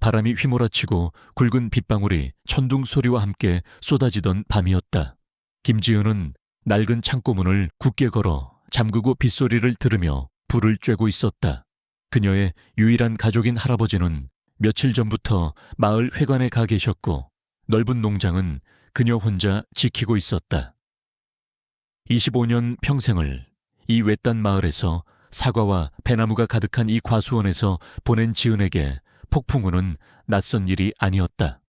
바람이 휘몰아치고 굵은 빗방울이 천둥 소리와 함께 쏟아지던 밤이었다. 김지은은 낡은 창고문을 굳게 걸어 잠그고 빗소리를 들으며 불을 쬐고 있었다. 그녀의 유일한 가족인 할아버지는 며칠 전부터 마을 회관에 가 계셨고 넓은 농장은 그녀 혼자 지키고 있었다. 25년 평생을 이 외딴 마을에서 사과와 배나무가 가득한 이 과수원에서 보낸 지은에게 폭풍우는 낯선 일이 아니었다.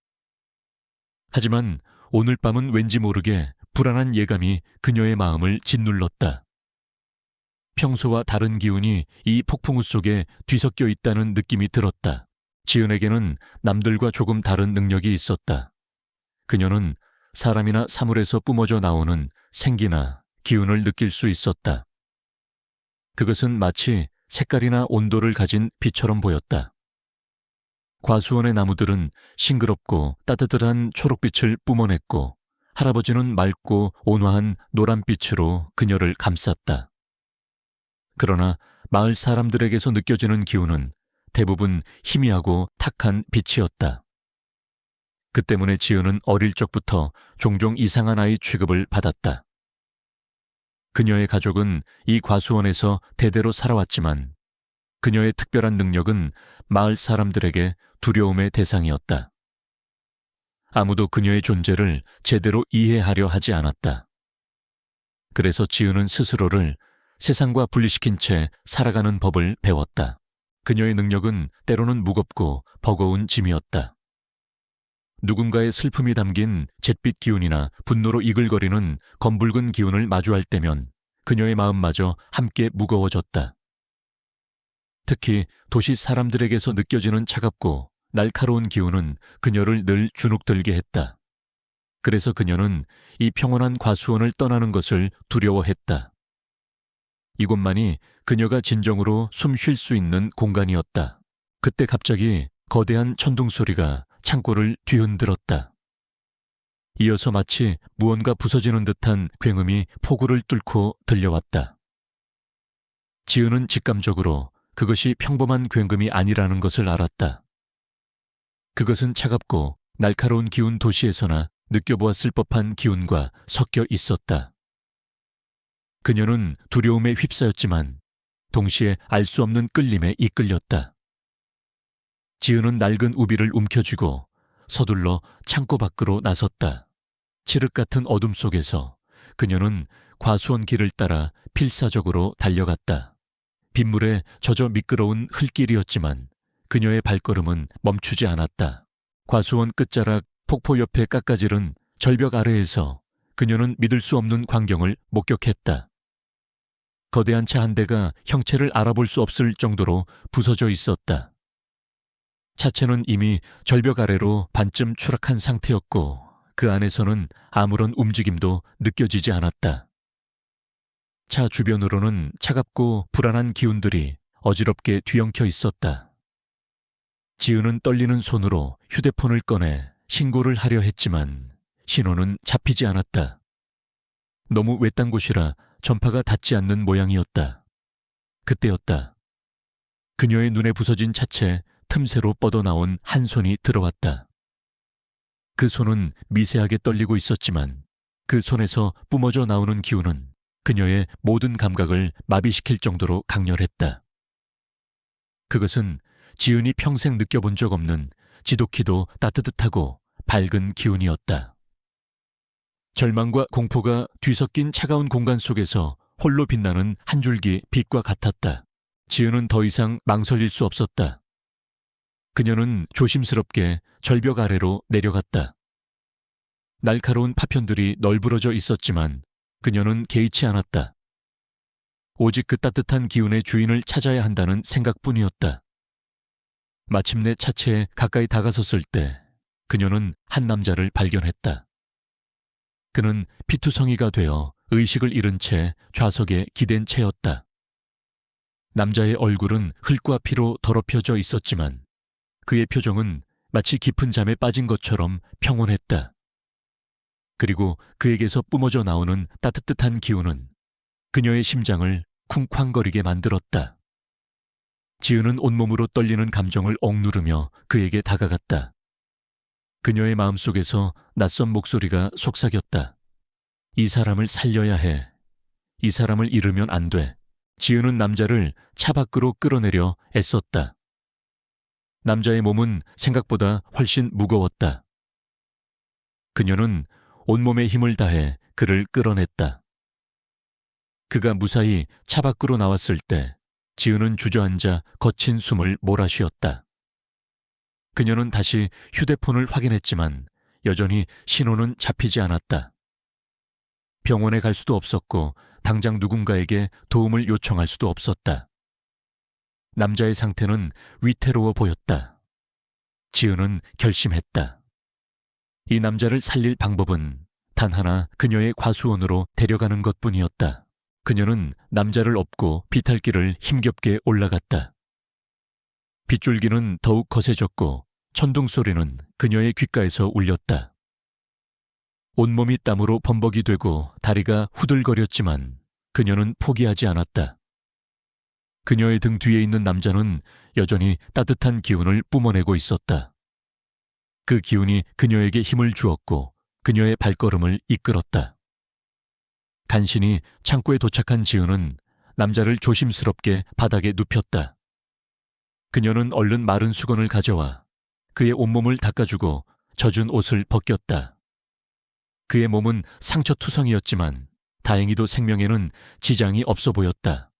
하지만 오늘 밤은 왠지 모르게 불안한 예감이 그녀의 마음을 짓눌렀다. 평소와 다른 기운이 이 폭풍우 속에 뒤섞여 있다는 느낌이 들었다. 지은에게는 남들과 조금 다른 능력이 있었다. 그녀는 사람이나 사물에서 뿜어져 나오는 생기나 기운을 느낄 수 있었다. 그것은 마치 색깔이나 온도를 가진 빛처럼 보였다. 과수원의 나무들은 싱그럽고 따뜻한 초록빛을 뿜어냈고 할아버지는 맑고 온화한 노란빛으로 그녀를 감쌌다. 그러나 마을 사람들에게서 느껴지는 기운은 대부분 희미하고 탁한 빛이었다. 그 때문에 지은은 어릴 적부터 종종 이상한 아이 취급을 받았다. 그녀의 가족은 이 과수원에서 대대로 살아왔지만 그녀의 특별한 능력은 마을 사람들에게 두려움의 대상이었다. 아무도 그녀의 존재를 제대로 이해하려 하지 않았다. 그래서 지은은 스스로를 세상과 분리시킨 채 살아가는 법을 배웠다. 그녀의 능력은 때로는 무겁고 버거운 짐이었다. 누군가의 슬픔이 담긴 잿빛 기운이나 분노로 이글거리는 검붉은 기운을 마주할 때면 그녀의 마음마저 함께 무거워졌다. 특히 도시 사람들에게서 느껴지는 차갑고 날카로운 기운은 그녀를 늘 주눅들게 했다. 그래서 그녀는 이 평온한 과수원을 떠나는 것을 두려워했다. 이곳만이 그녀가 진정으로 숨 쉴 수 있는 공간이었다. 그때 갑자기 거대한 천둥 소리가 창고를 뒤흔들었다. 이어서 마치 무언가 부서지는 듯한 굉음이 폭우를 뚫고 들려왔다. 지은은 직감적으로 그것이 평범한 굉음이 아니라는 것을 알았다. 그것은 차갑고 날카로운 기운 도시에서나 느껴보았을 법한 기운과 섞여 있었다. 그녀는 두려움에 휩싸였지만 동시에 알 수 없는 끌림에 이끌렸다. 지은은 낡은 우비를 움켜쥐고 서둘러 창고 밖으로 나섰다. 칠흑 같은 어둠 속에서 그녀는 과수원 길을 따라 필사적으로 달려갔다. 빗물에 젖어 미끄러운 흙길이었지만 그녀의 발걸음은 멈추지 않았다. 과수원 끝자락 폭포 옆에 깎아지른 절벽 아래에서 그녀는 믿을 수 없는 광경을 목격했다. 거대한 차 한 대가 형체를 알아볼 수 없을 정도로 부서져 있었다. 차체는 이미 절벽 아래로 반쯤 추락한 상태였고 그 안에서는 아무런 움직임도 느껴지지 않았다. 차 주변으로는 차갑고 불안한 기운들이 어지럽게 뒤엉켜 있었다. 지은은 떨리는 손으로 휴대폰을 꺼내 신고를 하려 했지만 신호는 잡히지 않았다. 너무 외딴 곳이라 전파가 닿지 않는 모양이었다. 그때였다. 그녀의 눈에 부서진 차체 틈새로 뻗어나온 한 손이 들어왔다. 그 손은 미세하게 떨리고 있었지만 그 손에서 뿜어져 나오는 기운은 그녀의 모든 감각을 마비시킬 정도로 강렬했다. 그것은 지은이 평생 느껴본 적 없는 지독히도 따뜻하고 밝은 기운이었다. 절망과 공포가 뒤섞인 차가운 공간 속에서 홀로 빛나는 한 줄기 빛과 같았다. 지은은 더 이상 망설일 수 없었다. 그녀는 조심스럽게 절벽 아래로 내려갔다. 날카로운 파편들이 널브러져 있었지만 그녀는 개의치 않았다. 오직 그 따뜻한 기운의 주인을 찾아야 한다는 생각뿐이었다. 마침내 차체에 가까이 다가섰을 때 그녀는 한 남자를 발견했다. 그는 피투성이가 되어 의식을 잃은 채 좌석에 기댄 채였다. 남자의 얼굴은 흙과 피로 더럽혀져 있었지만 그의 표정은 마치 깊은 잠에 빠진 것처럼 평온했다. 그리고 그에게서 뿜어져 나오는 따뜻한 기운은 그녀의 심장을 쿵쾅거리게 만들었다. 지은은 온몸으로 떨리는 감정을 억누르며 그에게 다가갔다. 그녀의 마음속에서 낯선 목소리가 속삭였다. 이 사람을 살려야 해. 이 사람을 잃으면 안 돼. 지은은 남자를 차 밖으로 끌어내려 애썼다. 남자의 몸은 생각보다 훨씬 무거웠다. 그녀는 온몸의 힘을 다해 그를 끌어냈다. 그가 무사히 차 밖으로 나왔을 때 지은은 주저앉아 거친 숨을 몰아쉬었다. 그녀는 다시 휴대폰을 확인했지만 여전히 신호는 잡히지 않았다. 병원에 갈 수도 없었고 당장 누군가에게 도움을 요청할 수도 없었다. 남자의 상태는 위태로워 보였다. 지은은 결심했다. 이 남자를 살릴 방법은 단 하나 그녀의 과수원으로 데려가는 것뿐이었다. 그녀는 남자를 업고 비탈길을 힘겹게 올라갔다. 빗줄기는 더욱 거세졌고 천둥 소리는 그녀의 귓가에서 울렸다. 온몸이 땀으로 범벅이 되고 다리가 후들거렸지만 그녀는 포기하지 않았다. 그녀의 등 뒤에 있는 남자는 여전히 따뜻한 기운을 뿜어내고 있었다. 그 기운이 그녀에게 힘을 주었고 그녀의 발걸음을 이끌었다. 간신히 창고에 도착한 지은은 남자를 조심스럽게 바닥에 눕혔다. 그녀는 얼른 마른 수건을 가져와 그의 온몸을 닦아주고 젖은 옷을 벗겼다. 그의 몸은 상처투성이었지만 다행히도 생명에는 지장이 없어 보였다.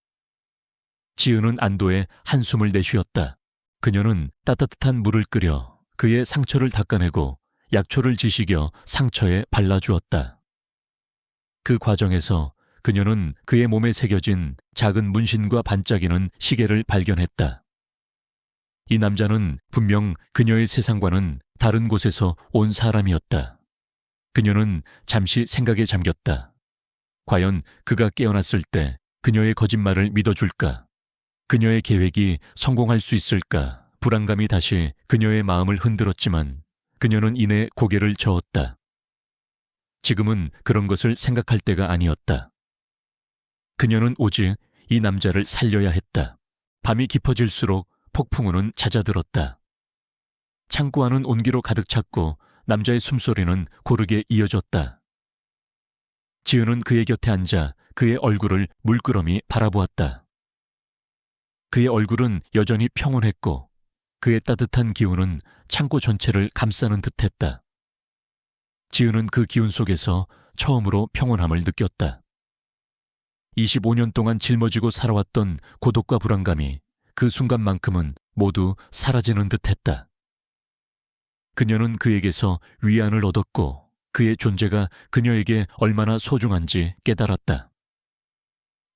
지은은 안도의 한숨을 내쉬었다. 그녀는 따뜻한 물을 끓여 그의 상처를 닦아내고 약초를 지식여 상처에 발라주었다. 그 과정에서 그녀는 그의 몸에 새겨진 작은 문신과 반짝이는 시계를 발견했다. 이 남자는 분명 그녀의 세상과는 다른 곳에서 온 사람이었다. 그녀는 잠시 생각에 잠겼다. 과연 그가 깨어났을 때 그녀의 거짓말을 믿어줄까? 그녀의 계획이 성공할 수 있을까? 불안감이 다시 그녀의 마음을 흔들었지만 그녀는 이내 고개를 저었다. 지금은 그런 것을 생각할 때가 아니었다. 그녀는 오직 이 남자를 살려야 했다. 밤이 깊어질수록 폭풍우는 잦아들었다. 창고 안은 온기로 가득 찼고 남자의 숨소리는 고르게 이어졌다. 지은은 그의 곁에 앉아 그의 얼굴을 물끄러미 바라보았다. 그의 얼굴은 여전히 평온했고 그의 따뜻한 기운은 창고 전체를 감싸는 듯했다. 지은은 그 기운 속에서 처음으로 평온함을 느꼈다. 25년 동안 짊어지고 살아왔던 고독과 불안감이 그 순간만큼은 모두 사라지는 듯했다. 그녀는 그에게서 위안을 얻었고 그의 존재가 그녀에게 얼마나 소중한지 깨달았다.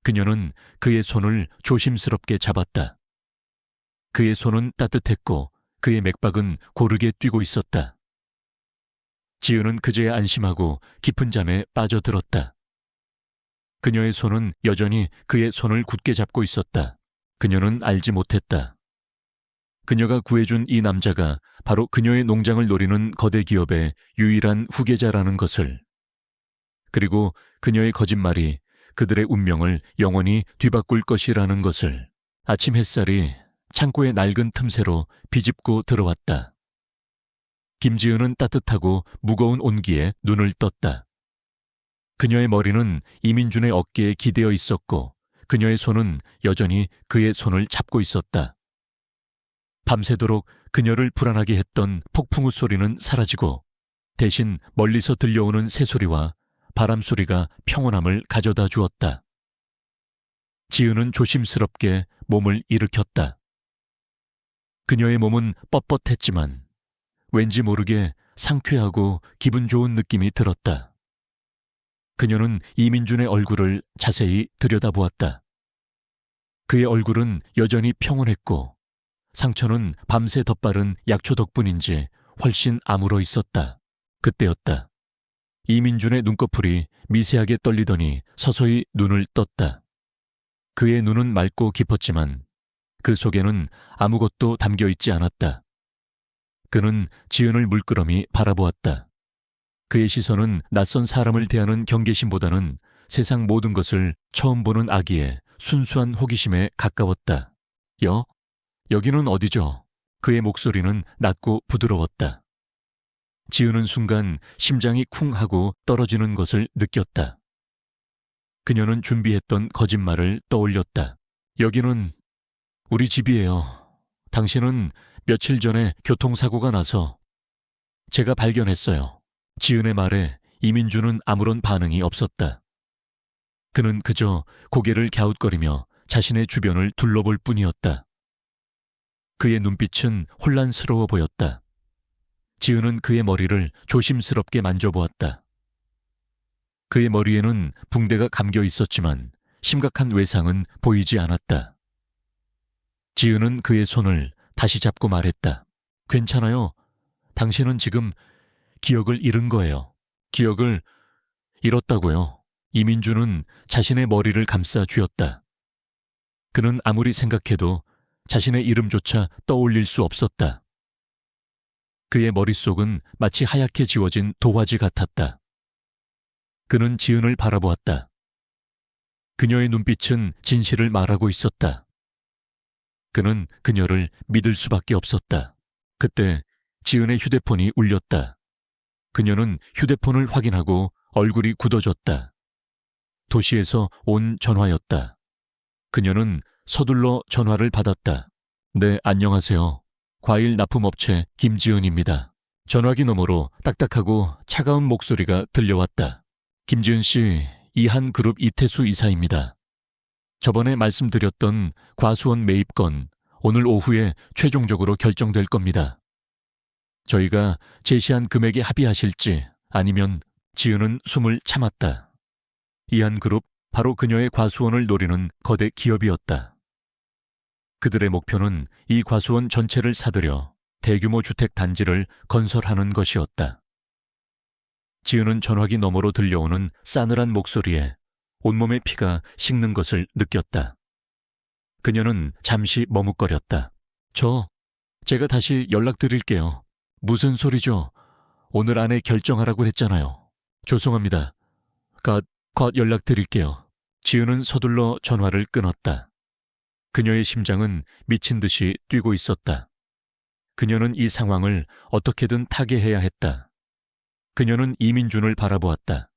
그녀는 그의 손을 조심스럽게 잡았다. 그의 손은 따뜻했고 그의 맥박은 고르게 뛰고 있었다. 지은은 그제야 안심하고 깊은 잠에 빠져들었다. 그녀의 손은 여전히 그의 손을 굳게 잡고 있었다. 그녀는 알지 못했다. 그녀가 구해준 이 남자가 바로 그녀의 농장을 노리는 거대 기업의 유일한 후계자라는 것을, 그리고 그녀의 거짓말이 그들의 운명을 영원히 뒤바꿀 것이라는 것을. 아침 햇살이 창고의 낡은 틈새로 비집고 들어왔다. 김지은은 따뜻하고 무거운 온기에 눈을 떴다. 그녀의 머리는 이민준의 어깨에 기대어 있었고 그녀의 손은 여전히 그의 손을 잡고 있었다. 밤새도록 그녀를 불안하게 했던 폭풍우 소리는 사라지고 대신 멀리서 들려오는 새소리와 바람소리가 평온함을 가져다 주었다. 지은은 조심스럽게 몸을 일으켰다. 그녀의 몸은 뻣뻣했지만 왠지 모르게 상쾌하고 기분 좋은 느낌이 들었다. 그녀는 이민준의 얼굴을 자세히 들여다보았다. 그의 얼굴은 여전히 평온했고 상처는 밤새 덧바른 약초 덕분인지 훨씬 아물어 있었다. 그때였다. 이민준의 눈꺼풀이 미세하게 떨리더니 서서히 눈을 떴다. 그의 눈은 맑고 깊었지만 그 속에는 아무것도 담겨 있지 않았다. 그는 지은을 물끄러미 바라보았다. 그의 시선은 낯선 사람을 대하는 경계심보다는 세상 모든 것을 처음 보는 아기의 순수한 호기심에 가까웠다. 여기는 어디죠? 그의 목소리는 낮고 부드러웠다. 지은은 순간 심장이 쿵 하고 떨어지는 것을 느꼈다. 그녀는 준비했던 거짓말을 떠올렸다. 여기는 우리 집이에요. 당신은 며칠 전에 교통사고가 나서 제가 발견했어요. 지은의 말에 이민주는 아무런 반응이 없었다. 그는 그저 고개를 갸웃거리며 자신의 주변을 둘러볼 뿐이었다. 그의 눈빛은 혼란스러워 보였다. 지은은 그의 머리를 조심스럽게 만져보았다. 그의 머리에는 붕대가 감겨 있었지만 심각한 외상은 보이지 않았다. 지은은 그의 손을 다시 잡고 말했다. 괜찮아요. 당신은 지금 기억을 잃은 거예요. 기억을 잃었다고요. 이민주는 자신의 머리를 감싸 쥐었다. 그는 아무리 생각해도 자신의 이름조차 떠올릴 수 없었다. 그의 머릿속은 마치 하얗게 지워진 도화지 같았다. 그는 지은을 바라보았다. 그녀의 눈빛은 진실을 말하고 있었다. 그는 그녀를 믿을 수밖에 없었다. 그때 지은의 휴대폰이 울렸다. 그녀는 휴대폰을 확인하고 얼굴이 굳어졌다. 도시에서 온 전화였다. 그녀는 서둘러 전화를 받았다. 네, 안녕하세요. 과일 납품업체 김지은입니다. 전화기 너머로 딱딱하고 차가운 목소리가 들려왔다. 김지은 씨, 이한그룹 이태수 이사입니다. 저번에 말씀드렸던 과수원 매입건 오늘 오후에 최종적으로 결정될 겁니다. 저희가 제시한 금액에 합의하실지 아니면 지은은 숨을 참았다. 이한그룹, 바로 그녀의 과수원을 노리는 거대 기업이었다. 그들의 목표는 이 과수원 전체를 사들여 대규모 주택 단지를 건설하는 것이었다. 지은은 전화기 너머로 들려오는 싸늘한 목소리에 온몸의 피가 식는 것을 느꼈다. 그녀는 잠시 머뭇거렸다. 제가 다시 연락드릴게요. 무슨 소리죠? 오늘 안에 결정하라고 했잖아요. 죄송합니다. 곧 연락드릴게요. 지은은 서둘러 전화를 끊었다. 그녀의 심장은 미친 듯이 뛰고 있었다. 그녀는 이 상황을 어떻게든 타개해야 했다. 그녀는 이민준을 바라보았다.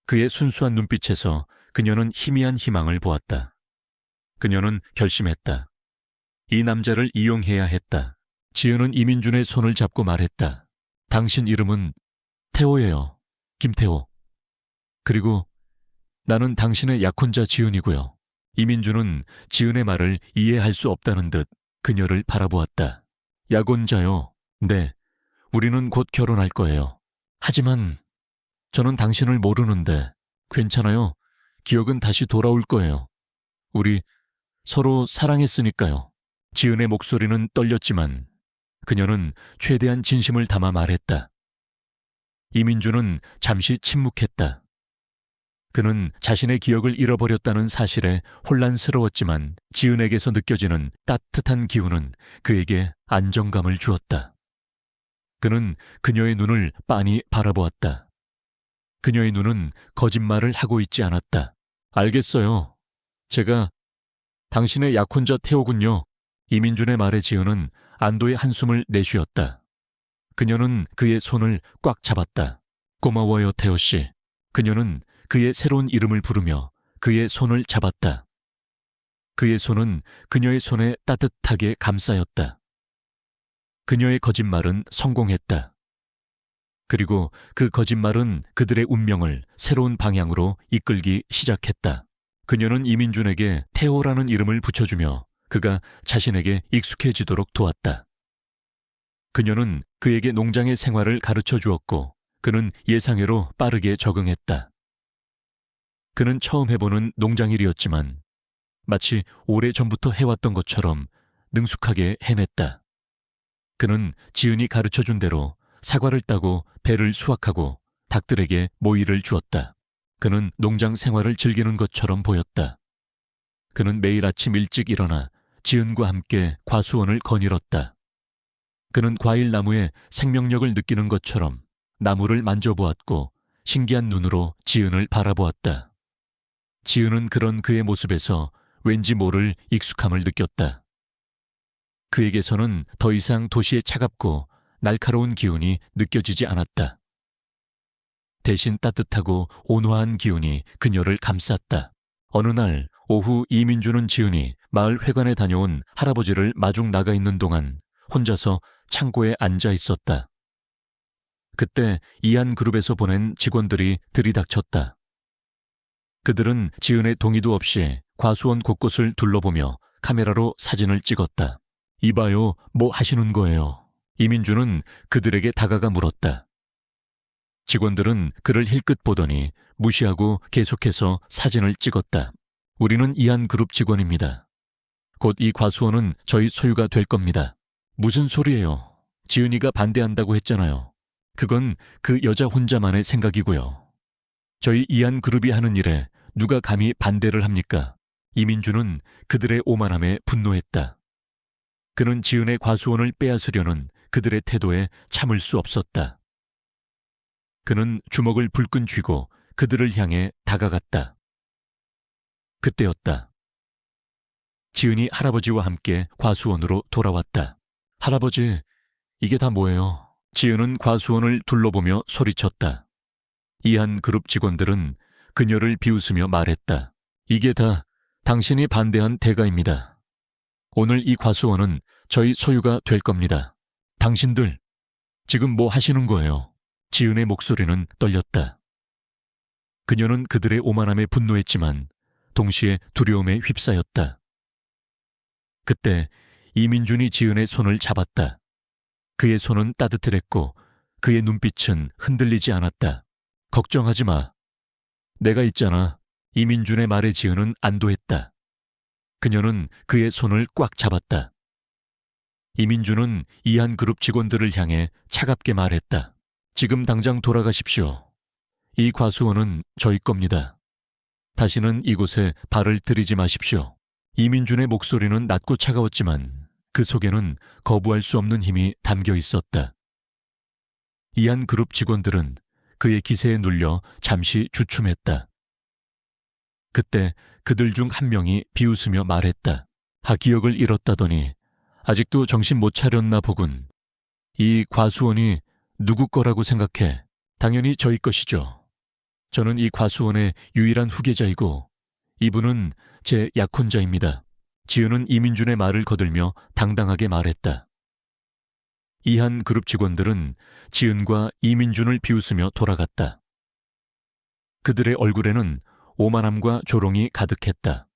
그의 순수한 눈빛에서 그녀는 희미한 희망을 보았다. 그녀는 결심했다. 이 남자를 이용해야 했다. 지은은 이민준의 손을 잡고 말했다. 당신 이름은 태호예요. 김태호. 그리고 나는 당신의 약혼자 지은이고요. 이민준은 지은의 말을 이해할 수 없다는 듯 그녀를 바라보았다. 약혼자요? 네, 우리는 곧 결혼할 거예요. 하지만 저는 당신을 모르는데 괜찮아요. 기억은 다시 돌아올 거예요. 우리 서로 사랑했으니까요. 지은의 목소리는 떨렸지만 그녀는 최대한 진심을 담아 말했다. 이민준은 잠시 침묵했다. 그는 자신의 기억을 잃어버렸다는 사실에 혼란스러웠지만 지은에게서 느껴지는 따뜻한 기운은 그에게 안정감을 주었다. 그는 그녀의 눈을 빤히 바라보았다. 그녀의 눈은 거짓말을 하고 있지 않았다. 알겠어요. 제가 당신의 약혼자 태호군요. 이민준의 말에 지은은 안도의 한숨을 내쉬었다. 그녀는 그의 손을 꽉 잡았다. 고마워요, 태호 씨. 그녀는 그의 새로운 이름을 부르며 그의 손을 잡았다. 그의 손은 그녀의 손에 따뜻하게 감싸였다. 그녀의 거짓말은 성공했다. 그리고 그 거짓말은 그들의 운명을 새로운 방향으로 이끌기 시작했다. 그녀는 이민준에게 태호라는 이름을 붙여주며 그가 자신에게 익숙해지도록 도왔다. 그녀는 그에게 농장의 생활을 가르쳐 주었고 그는 예상외로 빠르게 적응했다. 그는 처음 해보는 농장일이었지만 마치 오래전부터 해왔던 것처럼 능숙하게 해냈다. 그는 지은이 가르쳐준 대로 사과를 따고 배를 수확하고 닭들에게 모이를 주었다. 그는 농장 생활을 즐기는 것처럼 보였다. 그는 매일 아침 일찍 일어나 지은과 함께 과수원을 거닐었다. 그는 과일 나무에 생명력을 느끼는 것처럼 나무를 만져보았고 신기한 눈으로 지은을 바라보았다. 지은은 그런 그의 모습에서 왠지 모를 익숙함을 느꼈다. 그에게서는 더 이상 도시의 차갑고 날카로운 기운이 느껴지지 않았다. 대신 따뜻하고 온화한 기운이 그녀를 감쌌다. 어느 날 오후 이민주는 지은이 마을 회관에 다녀온 할아버지를 마중 나가 있는 동안 혼자서 창고에 앉아 있었다. 그때 이한그룹에서 보낸 직원들이 들이닥쳤다. 그들은 지은의 동의도 없이 과수원 곳곳을 둘러보며 카메라로 사진을 찍었다. 이봐요, 뭐 하시는 거예요? 이민주는 그들에게 다가가 물었다. 직원들은 그를 힐끗 보더니 무시하고 계속해서 사진을 찍었다. 우리는 이한그룹 직원입니다. 곧 이 과수원은 저희 소유가 될 겁니다. 무슨 소리예요? 지은이가 반대한다고 했잖아요. 그건 그 여자 혼자만의 생각이고요. 저희 이한그룹이 하는 일에 누가 감히 반대를 합니까? 이민주는 그들의 오만함에 분노했다. 그는 지은의 과수원을 빼앗으려는 그들의 태도에 참을 수 없었다. 그는 주먹을 불끈 쥐고 그들을 향해 다가갔다. 그때였다. 지은이 할아버지와 함께 과수원으로 돌아왔다. 할아버지, 이게 다 뭐예요? 지은은 과수원을 둘러보며 소리쳤다. 이한그룹 직원들은 그녀를 비웃으며 말했다. 이게 다 당신이 반대한 대가입니다. 오늘 이 과수원은 저희 소유가 될 겁니다. 당신들, 지금 뭐 하시는 거예요? 지은의 목소리는 떨렸다. 그녀는 그들의 오만함에 분노했지만 동시에 두려움에 휩싸였다. 그때 이민준이 지은의 손을 잡았다. 그의 손은 따뜻했고 그의 눈빛은 흔들리지 않았다. 걱정하지 마. 내가 있잖아. 이민준의 말에 지은은 안도했다. 그녀는 그의 손을 꽉 잡았다. 이민준은 이한그룹 직원들을 향해 차갑게 말했다. 지금 당장 돌아가십시오. 이 과수원은 저희 겁니다. 다시는 이곳에 발을 들이지 마십시오. 이민준의 목소리는 낮고 차가웠지만 그 속에는 거부할 수 없는 힘이 담겨 있었다. 이한그룹 직원들은 그의 기세에 눌려 잠시 주춤했다. 그때 그들 중 한 명이 비웃으며 말했다. 기억을 잃었다더니 아직도 정신 못 차렸나 보군. 이 과수원이 누구 거라고 생각해? 당연히 저희 것이죠. 저는 이 과수원의 유일한 후계자이고 이분은 제 약혼자입니다. 지은은 이민준의 말을 거들며 당당하게 말했다. 이한그룹 직원들은 지은과 이민준을 비웃으며 돌아갔다. 그들의 얼굴에는 오만함과 조롱이 가득했다.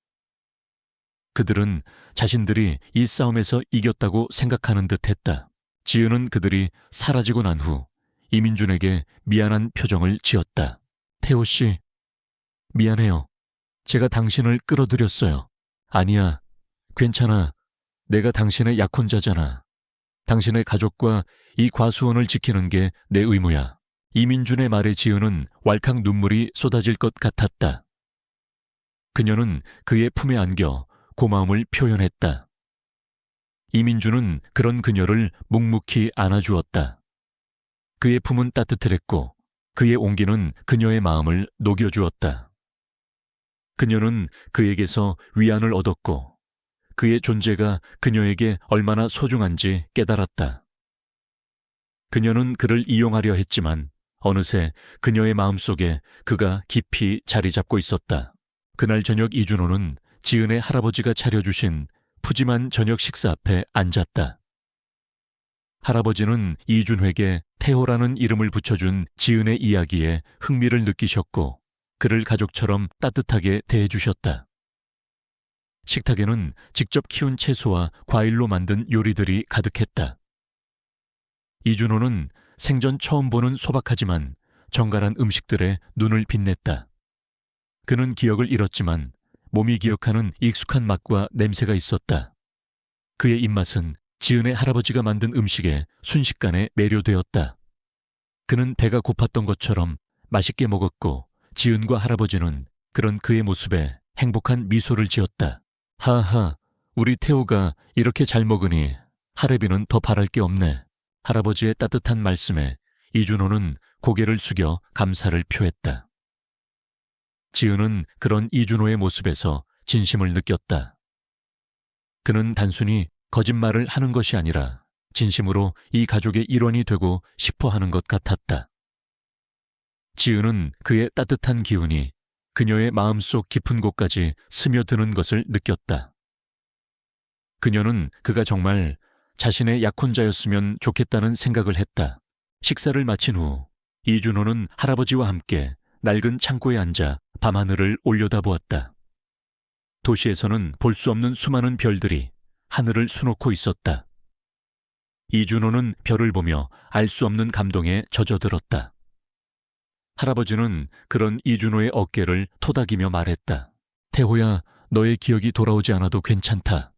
그들은 자신들이 이 싸움에서 이겼다고 생각하는 듯 했다. 지은은 그들이 사라지고 난 후 이민준에게 미안한 표정을 지었다. 태호 씨, 미안해요. 제가 당신을 끌어들였어요. 아니야, 괜찮아. 내가 당신의 약혼자잖아. 당신의 가족과 이 과수원을 지키는 게 내 의무야. 이민준의 말에 지은은 왈칵 눈물이 쏟아질 것 같았다. 그녀는 그의 품에 안겨 고마움을 표현했다. 이민준은 그런 그녀를 묵묵히 안아주었다. 그의 품은 따뜻했고 그의 온기는 그녀의 마음을 녹여주었다. 그녀는 그에게서 위안을 얻었고 그의 존재가 그녀에게 얼마나 소중한지 깨달았다. 그녀는 그를 이용하려 했지만 어느새 그녀의 마음속에 그가 깊이 자리 잡고 있었다. 그날 저녁 이준호는 지은의 할아버지가 차려주신 푸짐한 저녁 식사 앞에 앉았다. 할아버지는 이준회에게 태호라는 이름을 붙여준 지은의 이야기에 흥미를 느끼셨고 그를 가족처럼 따뜻하게 대해주셨다. 식탁에는 직접 키운 채소와 과일로 만든 요리들이 가득했다. 이준호는 생전 처음 보는 소박하지만 정갈한 음식들에 눈을 빛냈다. 그는 기억을 잃었지만 몸이 기억하는 익숙한 맛과 냄새가 있었다. 그의 입맛은 지은의 할아버지가 만든 음식에 순식간에 매료되었다. 그는 배가 고팠던 것처럼 맛있게 먹었고 지은과 할아버지는 그런 그의 모습에 행복한 미소를 지었다. 하하, 우리 태호가 이렇게 잘 먹으니 할애비는 더 바랄 게 없네. 할아버지의 따뜻한 말씀에 이준호는 고개를 숙여 감사를 표했다. 지은은 그런 이준호의 모습에서 진심을 느꼈다. 그는 단순히 거짓말을 하는 것이 아니라 진심으로 이 가족의 일원이 되고 싶어 하는 것 같았다. 지은은 그의 따뜻한 기운이 그녀의 마음속 깊은 곳까지 스며드는 것을 느꼈다. 그녀는 그가 정말 자신의 약혼자였으면 좋겠다는 생각을 했다. 식사를 마친 후 이준호는 할아버지와 함께 낡은 창고에 앉아 밤하늘을 올려다보았다. 도시에서는 볼 수 없는 수많은 별들이 하늘을 수놓고 있었다. 이준호는 별을 보며 알 수 없는 감동에 젖어들었다. 할아버지는 그런 이준호의 어깨를 토닥이며 말했다. 태호야, 너의 기억이 돌아오지 않아도 괜찮다.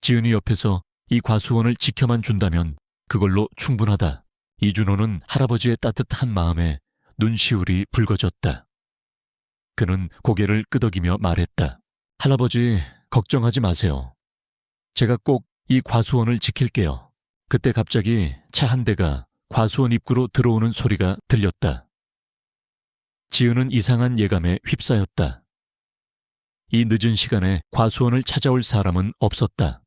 지은이 옆에서 이 과수원을 지켜만 준다면 그걸로 충분하다. 이준호는 할아버지의 따뜻한 마음에 눈시울이 붉어졌다. 그는 고개를 끄덕이며 말했다. 할아버지, 걱정하지 마세요. 제가 꼭 이 과수원을 지킬게요. 그때 갑자기 차 한 대가 과수원 입구로 들어오는 소리가 들렸다. 지은은 이상한 예감에 휩싸였다. 이 늦은 시간에 과수원을 찾아올 사람은 없었다.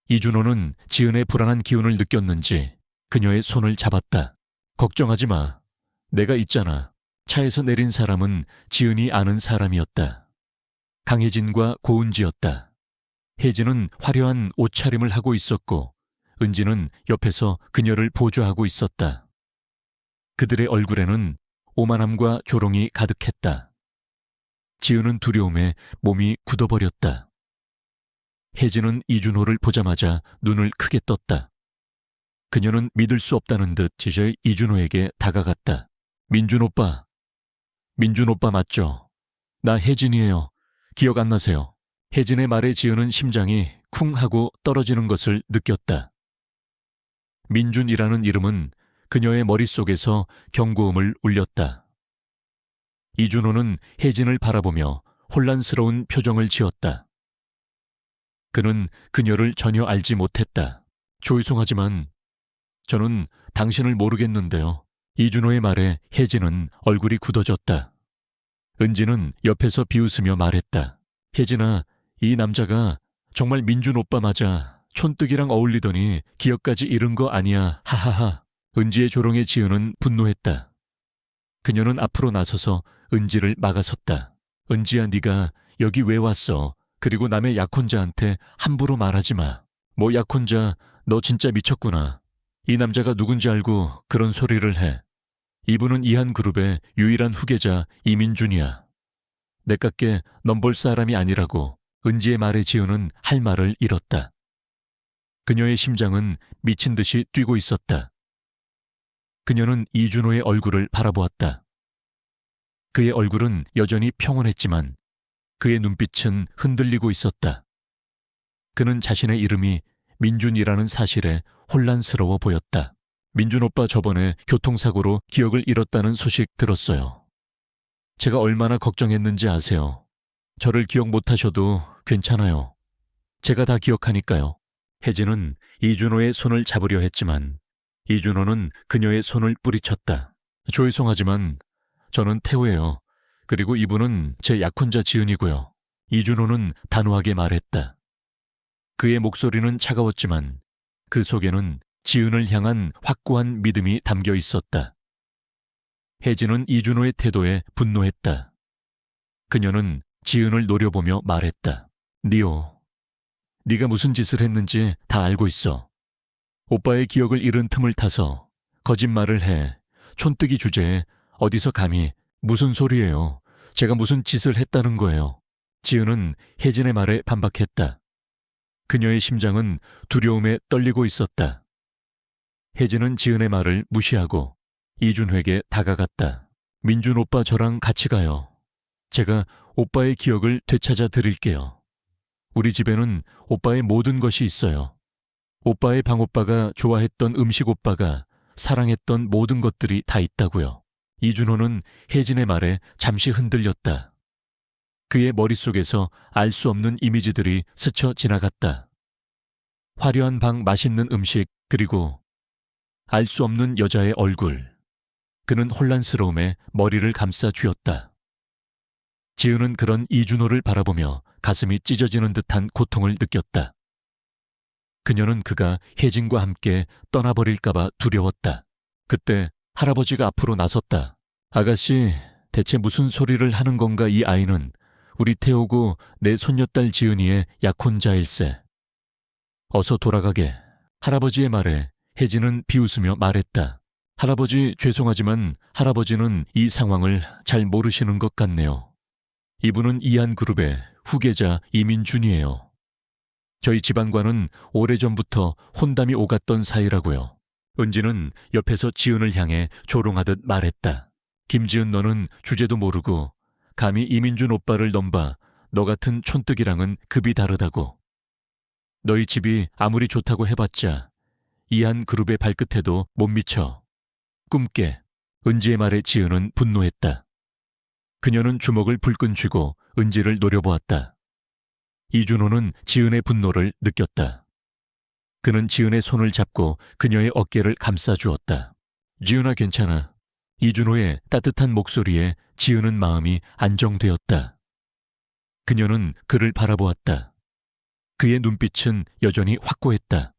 이준호는 지은의 불안한 기운을 느꼈는지 그녀의 손을 잡았다. 걱정하지 마. 내가 있잖아. 차에서 내린 사람은 지은이 아는 사람이었다. 강혜진과 고은지였다. 혜진은 화려한 옷차림을 하고 있었고 은지는 옆에서 그녀를 보조하고 있었다. 그들의 얼굴에는 오만함과 조롱이 가득했다. 지은은 두려움에 몸이 굳어버렸다. 혜진은 이준호를 보자마자 눈을 크게 떴다. 그녀는 믿을 수 없다는 듯 지저히 이준호에게 다가갔다. 민준 오빠. 민준 오빠 맞죠? 나 혜진이에요. 기억 안 나세요? 혜진의 말에 지은은 심장이 쿵 하고 떨어지는 것을 느꼈다. 민준이라는 이름은 그녀의 머릿속에서 경고음을 울렸다. 이준호는 혜진을 바라보며 혼란스러운 표정을 지었다. 그는 그녀를 전혀 알지 못했다. 죄송하지만 저는 당신을 모르겠는데요. 이준호의 말에 혜진은 얼굴이 굳어졌다. 은지는 옆에서 비웃으며 말했다. 혜진아, 이 남자가 정말 민준 오빠 맞아. 촌뜨기랑 어울리더니 기억까지 잃은 거 아니야. 하하하. 은지의 조롱에 지은은 분노했다. 그녀는 앞으로 나서서 은지를 막아섰다. 은지야, 네가 여기 왜 왔어? 그리고 남의 약혼자한테 함부로 말하지 마. 뭐 약혼자, 너 진짜 미쳤구나. 이 남자가 누군지 알고 그런 소리를 해. 이분은 이한그룹의 유일한 후계자 이민준이야. 내깎게 넌 볼 사람이 아니라고. 은지의 말에 지은은 할 말을 잃었다. 그녀의 심장은 미친 듯이 뛰고 있었다. 그녀는 이준호의 얼굴을 바라보았다. 그의 얼굴은 여전히 평온했지만 그의 눈빛은 흔들리고 있었다. 그는 자신의 이름이 민준이라는 사실에 혼란스러워 보였다. 민준 오빠 저번에 교통사고로 기억을 잃었다는 소식 들었어요. 제가 얼마나 걱정했는지 아세요? 저를 기억 못하셔도 괜찮아요. 제가 다 기억하니까요. 혜진은 이준호의 손을 잡으려 했지만 이준호는 그녀의 손을 뿌리쳤다. 죄송하지만 저는 태우예요. 그리고 이분은 제 약혼자 지은이고요. 이준호는 단호하게 말했다. 그의 목소리는 차가웠지만 그 속에는 지은을 향한 확고한 믿음이 담겨 있었다. 혜진은 이준호의 태도에 분노했다. 그녀는 지은을 노려보며 말했다. 니오, 네가 무슨 짓을 했는지 다 알고 있어. 오빠의 기억을 잃은 틈을 타서 거짓말을 해. 촌뜨기 주제에 어디서 감히 무슨 소리예요. 제가 무슨 짓을 했다는 거예요. 지은은 혜진의 말에 반박했다. 그녀의 심장은 두려움에 떨리고 있었다. 혜진은 지은의 말을 무시하고 이준호에게 다가갔다. 민준 오빠 저랑 같이 가요. 제가 오빠의 기억을 되찾아 드릴게요. 우리 집에는 오빠의 모든 것이 있어요. 오빠의 방오빠가 좋아했던 음식 오빠가 사랑했던 모든 것들이 다 있다고요. 이준호는 혜진의 말에 잠시 흔들렸다. 그의 머릿속에서 알 수 없는 이미지들이 스쳐 지나갔다. 화려한 방, 맛있는 음식, 그리고 알 수 없는 여자의 얼굴. 그는 혼란스러움에 머리를 감싸 쥐었다. 지은은 그런 이준호를 바라보며 가슴이 찢어지는 듯한 고통을 느꼈다. 그녀는 그가 혜진과 함께 떠나버릴까봐 두려웠다. 그때 할아버지가 앞으로 나섰다. 아가씨, 대체 무슨 소리를 하는 건가 이 아이는. 우리 태우고 내 손녀딸 지은이의 약혼자일세. 어서 돌아가게. 할아버지의 말에 혜진은 비웃으며 말했다. 할아버지 죄송하지만 할아버지는 이 상황을 잘 모르시는 것 같네요. 이분은 이한그룹의 후계자 이민준이에요. 저희 집안과는 오래전부터 혼담이 오갔던 사이라고요. 은지는 옆에서 지은을 향해 조롱하듯 말했다. 김지은 너는 주제도 모르고 감히 이민준 오빠를 넘봐 너 같은 촌뜨기랑은 급이 다르다고. 너희 집이 아무리 좋다고 해봤자 이한그룹의 발끝에도 못 미쳐. 꿈깨. 은지의 말에 지은은 분노했다. 그녀는 주먹을 불끈 쥐고 은지를 노려보았다. 이준호는 지은의 분노를 느꼈다. 그는 지은의 손을 잡고 그녀의 어깨를 감싸주었다. 지은아 괜찮아. 이준호의 따뜻한 목소리에 지은은 마음이 안정되었다. 그녀는 그를 바라보았다. 그의 눈빛은 여전히 확고했다.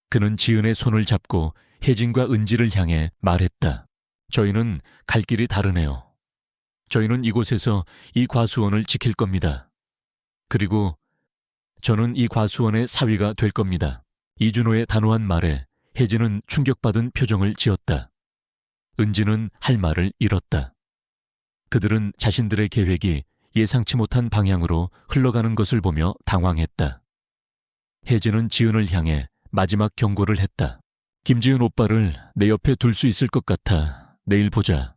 그는 지은의 손을 잡고 혜진과 은지를 향해 말했다. 저희는 갈 길이 다르네요. 저희는 이곳에서 이 과수원을 지킬 겁니다. 그리고 저는 이 과수원의 사위가 될 겁니다. 이준호의 단호한 말에 혜진은 충격받은 표정을 지었다. 은지는 할 말을 잃었다. 그들은 자신들의 계획이 예상치 못한 방향으로 흘러가는 것을 보며 당황했다. 혜진은 지은을 향해 마지막 경고를 했다. 김지은 오빠를 내 옆에 둘 수 있을 것 같아. 내일 보자.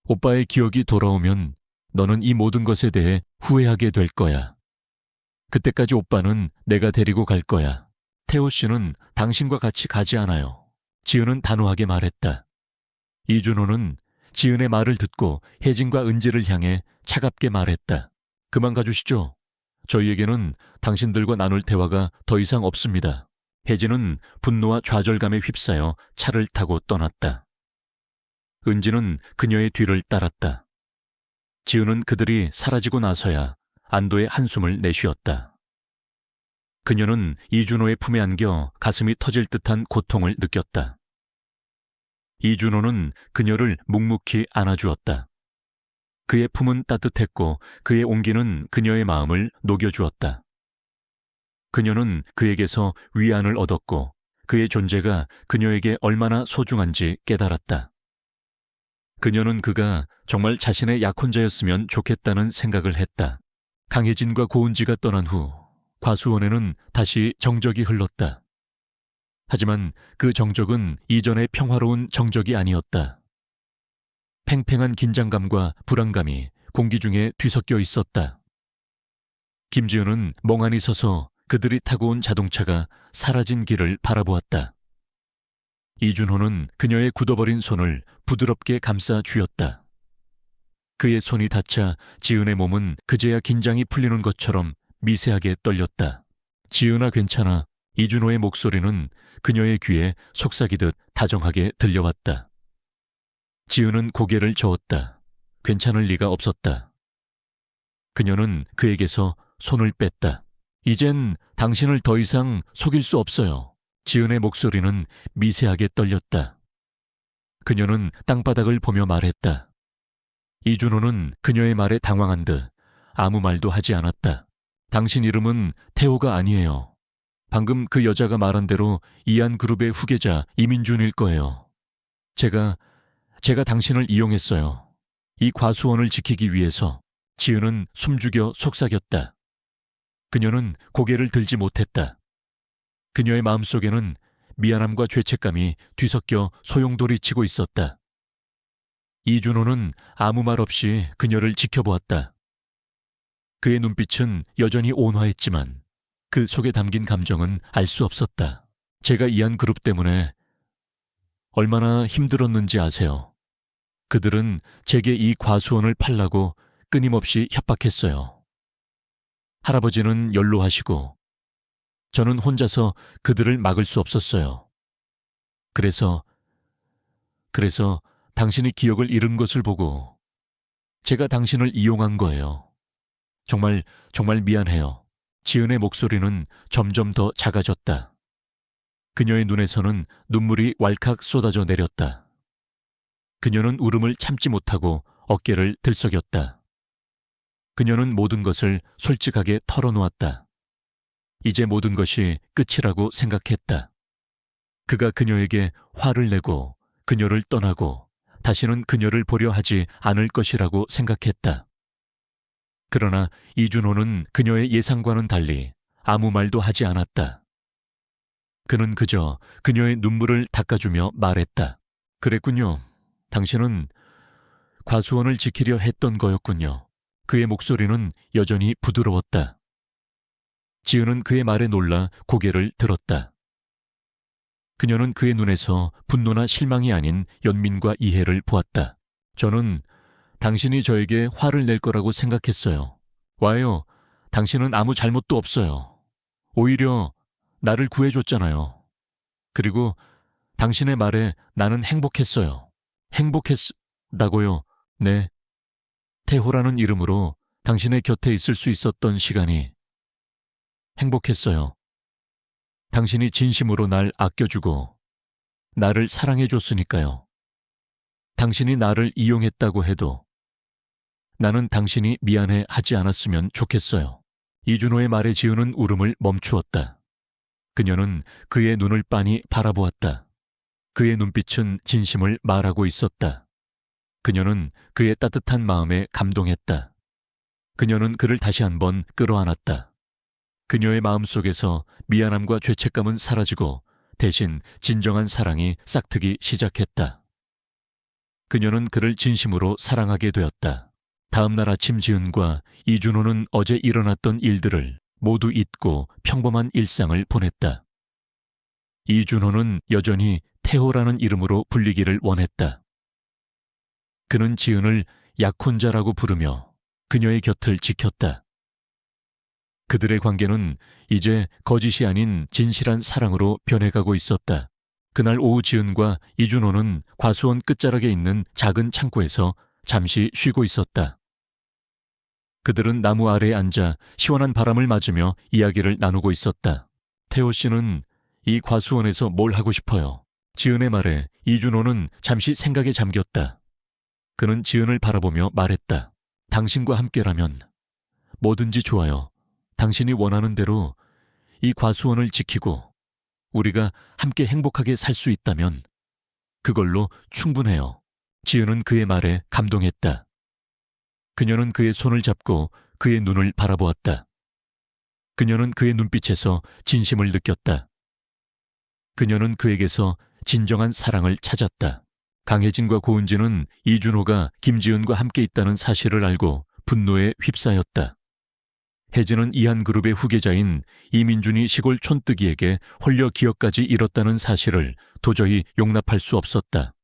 오빠의 기억이 돌아오면 너는 이 모든 것에 대해 후회하게 될 거야. 그때까지 오빠는 내가 데리고 갈 거야. 태호 씨는 당신과 같이 가지 않아요. 지은은 단호하게 말했다. 이준호는 지은의 말을 듣고 혜진과 은지를 향해 차갑게 말했다. 그만 가주시죠. 저희에게는 당신들과 나눌 대화가 더 이상 없습니다. 혜진은 분노와 좌절감에 휩싸여 차를 타고 떠났다. 은지는 그녀의 뒤를 따랐다. 지은은 그들이 사라지고 나서야 안도의 한숨을 내쉬었다. 그녀는 이준호의 품에 안겨 가슴이 터질 듯한 고통을 느꼈다. 이준호는 그녀를 묵묵히 안아주었다. 그의 품은 따뜻했고 그의 온기는 그녀의 마음을 녹여주었다. 그녀는 그에게서 위안을 얻었고 그의 존재가 그녀에게 얼마나 소중한지 깨달았다. 그녀는 그가 정말 자신의 약혼자였으면 좋겠다는 생각을 했다. 강혜진과 고은지가 떠난 후 과수원에는 다시 정적이 흘렀다. 하지만 그 정적은 이전의 평화로운 정적이 아니었다. 팽팽한 긴장감과 불안감이 공기 중에 뒤섞여 있었다. 김지은은 멍하니 서서 그들이 타고 온 자동차가 사라진 길을 바라보았다. 이준호는 그녀의 굳어버린 손을 부드럽게 감싸 쥐었다. 그의 손이 닿자 지은의 몸은 그제야 긴장이 풀리는 것처럼 미세하게 떨렸다. 지은아 괜찮아. 이준호의 목소리는 그녀의 귀에 속삭이듯 다정하게 들려왔다. 지은은 고개를 저었다. 괜찮을 리가 없었다. 그녀는 그에게서 손을 뺐다. 이젠 당신을 더 이상 속일 수 없어요. 지은의 목소리는 미세하게 떨렸다. 그녀는 땅바닥을 보며 말했다. 이준호는 그녀의 말에 당황한 듯 아무 말도 하지 않았다. 당신 이름은 태호가 아니에요. 방금 그 여자가 말한 대로 이한그룹의 후계자 이민준일 거예요. 제가 당신을 이용했어요. 이 과수원을 지키기 위해서. 지은은 숨죽여 속삭였다. 그녀는 고개를 들지 못했다. 그녀의 마음속에는 미안함과 죄책감이 뒤섞여 소용돌이치고 있었다. 이준호는 아무 말 없이 그녀를 지켜보았다. 그의 눈빛은 여전히 온화했지만 그 속에 담긴 감정은 알 수 없었다. 제가 이한그룹 때문에 얼마나 힘들었는지 아세요? 그들은 제게 이 과수원을 팔라고 끊임없이 협박했어요. 할아버지는 연로하시고 저는 혼자서 그들을 막을 수 없었어요. 그래서 당신이 기억을 잃은 것을 보고 제가 당신을 이용한 거예요. 정말 미안해요. 지은의 목소리는 점점 더 작아졌다. 그녀의 눈에서는 눈물이 왈칵 쏟아져 내렸다. 그녀는 울음을 참지 못하고 어깨를 들썩였다. 그녀는 모든 것을 솔직하게 털어놓았다. 이제 모든 것이 끝이라고 생각했다. 그가 그녀에게 화를 내고 그녀를 떠나고 다시는 그녀를 보려 하지 않을 것이라고 생각했다. 그러나 이준호는 그녀의 예상과는 달리 아무 말도 하지 않았다. 그는 그저 그녀의 눈물을 닦아주며 말했다. 그랬군요. 당신은 과수원을 지키려 했던 거였군요. 그의 목소리는 여전히 부드러웠다. 지은은 그의 말에 놀라 고개를 들었다. 그녀는 그의 눈에서 분노나 실망이 아닌 연민과 이해를 보았다. 저는 당신이 저에게 화를 낼 거라고 생각했어요. 와요, 당신은 아무 잘못도 없어요. 오히려 나를 구해줬잖아요. 그리고 당신의 말에 나는 행복했어요. 행복했다고요? 네. 태호라는 이름으로 당신의 곁에 있을 수 있었던 시간이 행복했어요. 당신이 진심으로 날 아껴주고 나를 사랑해줬으니까요. 당신이 나를 이용했다고 해도 나는 당신이 미안해 하지 않았으면 좋겠어요. 이준호의 말에 지은은 울음을 멈추었다. 그녀는 그의 눈을 빤히 바라보았다. 그의 눈빛은 진심을 말하고 있었다. 그녀는 그의 따뜻한 마음에 감동했다. 그녀는 그를 다시 한번 끌어안았다. 그녀의 마음속에서 미안함과 죄책감은 사라지고 대신 진정한 사랑이 싹트기 시작했다. 그녀는 그를 진심으로 사랑하게 되었다. 다음 날 아침 지은과 이준호는 어제 일어났던 일들을 모두 잊고 평범한 일상을 보냈다. 이준호는 여전히 태호라는 이름으로 불리기를 원했다. 그는 지은을 약혼자라고 부르며 그녀의 곁을 지켰다. 그들의 관계는 이제 거짓이 아닌 진실한 사랑으로 변해가고 있었다. 그날 오후 지은과 이준호는 과수원 끝자락에 있는 작은 창고에서 잠시 쉬고 있었다. 그들은 나무 아래에 앉아 시원한 바람을 맞으며 이야기를 나누고 있었다. 태호 씨는 이 과수원에서 뭘 하고 싶어요? 지은의 말에 이준호는 잠시 생각에 잠겼다. 그는 지은을 바라보며 말했다. 당신과 함께라면 뭐든지 좋아요. 당신이 원하는 대로 이 과수원을 지키고 우리가 함께 행복하게 살 수 있다면 그걸로 충분해요. 지은은 그의 말에 감동했다. 그녀는 그의 손을 잡고 그의 눈을 바라보았다. 그녀는 그의 눈빛에서 진심을 느꼈다. 그녀는 그에게서 진정한 사랑을 찾았다. 강혜진과 고은지는 이준호가 김지은과 함께 있다는 사실을 알고 분노에 휩싸였다. 혜진은 이한그룹의 후계자인 이민준이 시골 촌뜨기에게 홀려 기억까지 잃었다는 사실을 도저히 용납할 수 없었다.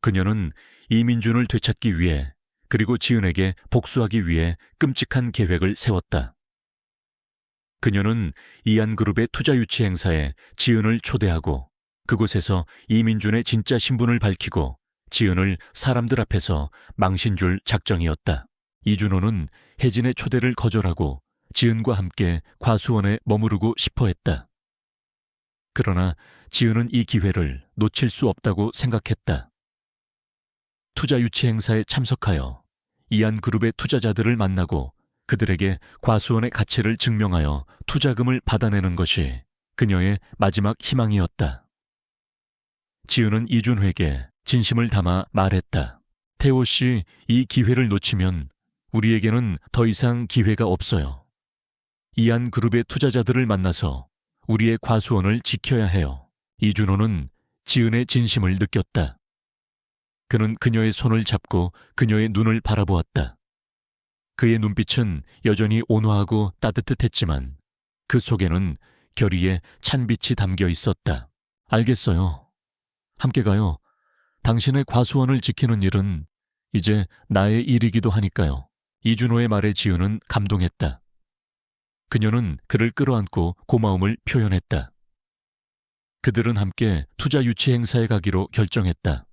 그녀는 이민준을 되찾기 위해 그리고 지은에게 복수하기 위해 끔찍한 계획을 세웠다. 그녀는 이한그룹의 투자유치 행사에 지은을 초대하고 그곳에서 이민준의 진짜 신분을 밝히고 지은을 사람들 앞에서 망신 줄 작정이었다. 이준호는 혜진의 초대를 거절하고 지은과 함께 과수원에 머무르고 싶어 했다. 그러나 지은은 이 기회를 놓칠 수 없다고 생각했다. 투자 유치 행사에 참석하여 이한그룹의 투자자들을 만나고 그들에게 과수원의 가치를 증명하여 투자금을 받아내는 것이 그녀의 마지막 희망이었다. 지은은 이준호에게 진심을 담아 말했다. 태호 씨, 이 기회를 놓치면 우리에게는 더 이상 기회가 없어요. 이한그룹의 투자자들을 만나서 우리의 과수원을 지켜야 해요. 이준호는 지은의 진심을 느꼈다. 그는 그녀의 손을 잡고 그녀의 눈을 바라보았다. 그의 눈빛은 여전히 온화하고 따뜻했지만 그 속에는 결의의 찬빛이 담겨 있었다. 알겠어요. 함께 가요. 당신의 과수원을 지키는 일은 이제 나의 일이기도 하니까요. 이준호의 말에 지은은 감동했다. 그녀는 그를 끌어안고 고마움을 표현했다. 그들은 함께 투자 유치 행사에 가기로 결정했다.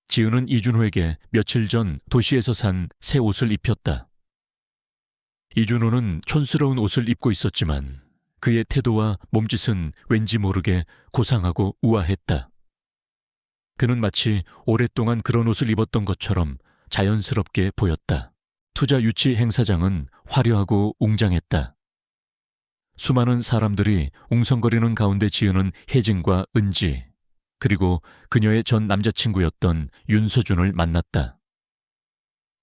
지은은 이준호에게 며칠 전 도시에서 산 새 옷을 입혔다. 이준호는 촌스러운 옷을 입고 있었지만 그의 태도와 몸짓은 왠지 모르게 고상하고 우아했다. 그는 마치 오랫동안 그런 옷을 입었던 것처럼 자연스럽게 보였다. 투자 유치 행사장은 화려하고 웅장했다. 수많은 사람들이 웅성거리는 가운데 지은은 혜진과 은지, 그리고 그녀의 전 남자친구였던 윤서준을 만났다.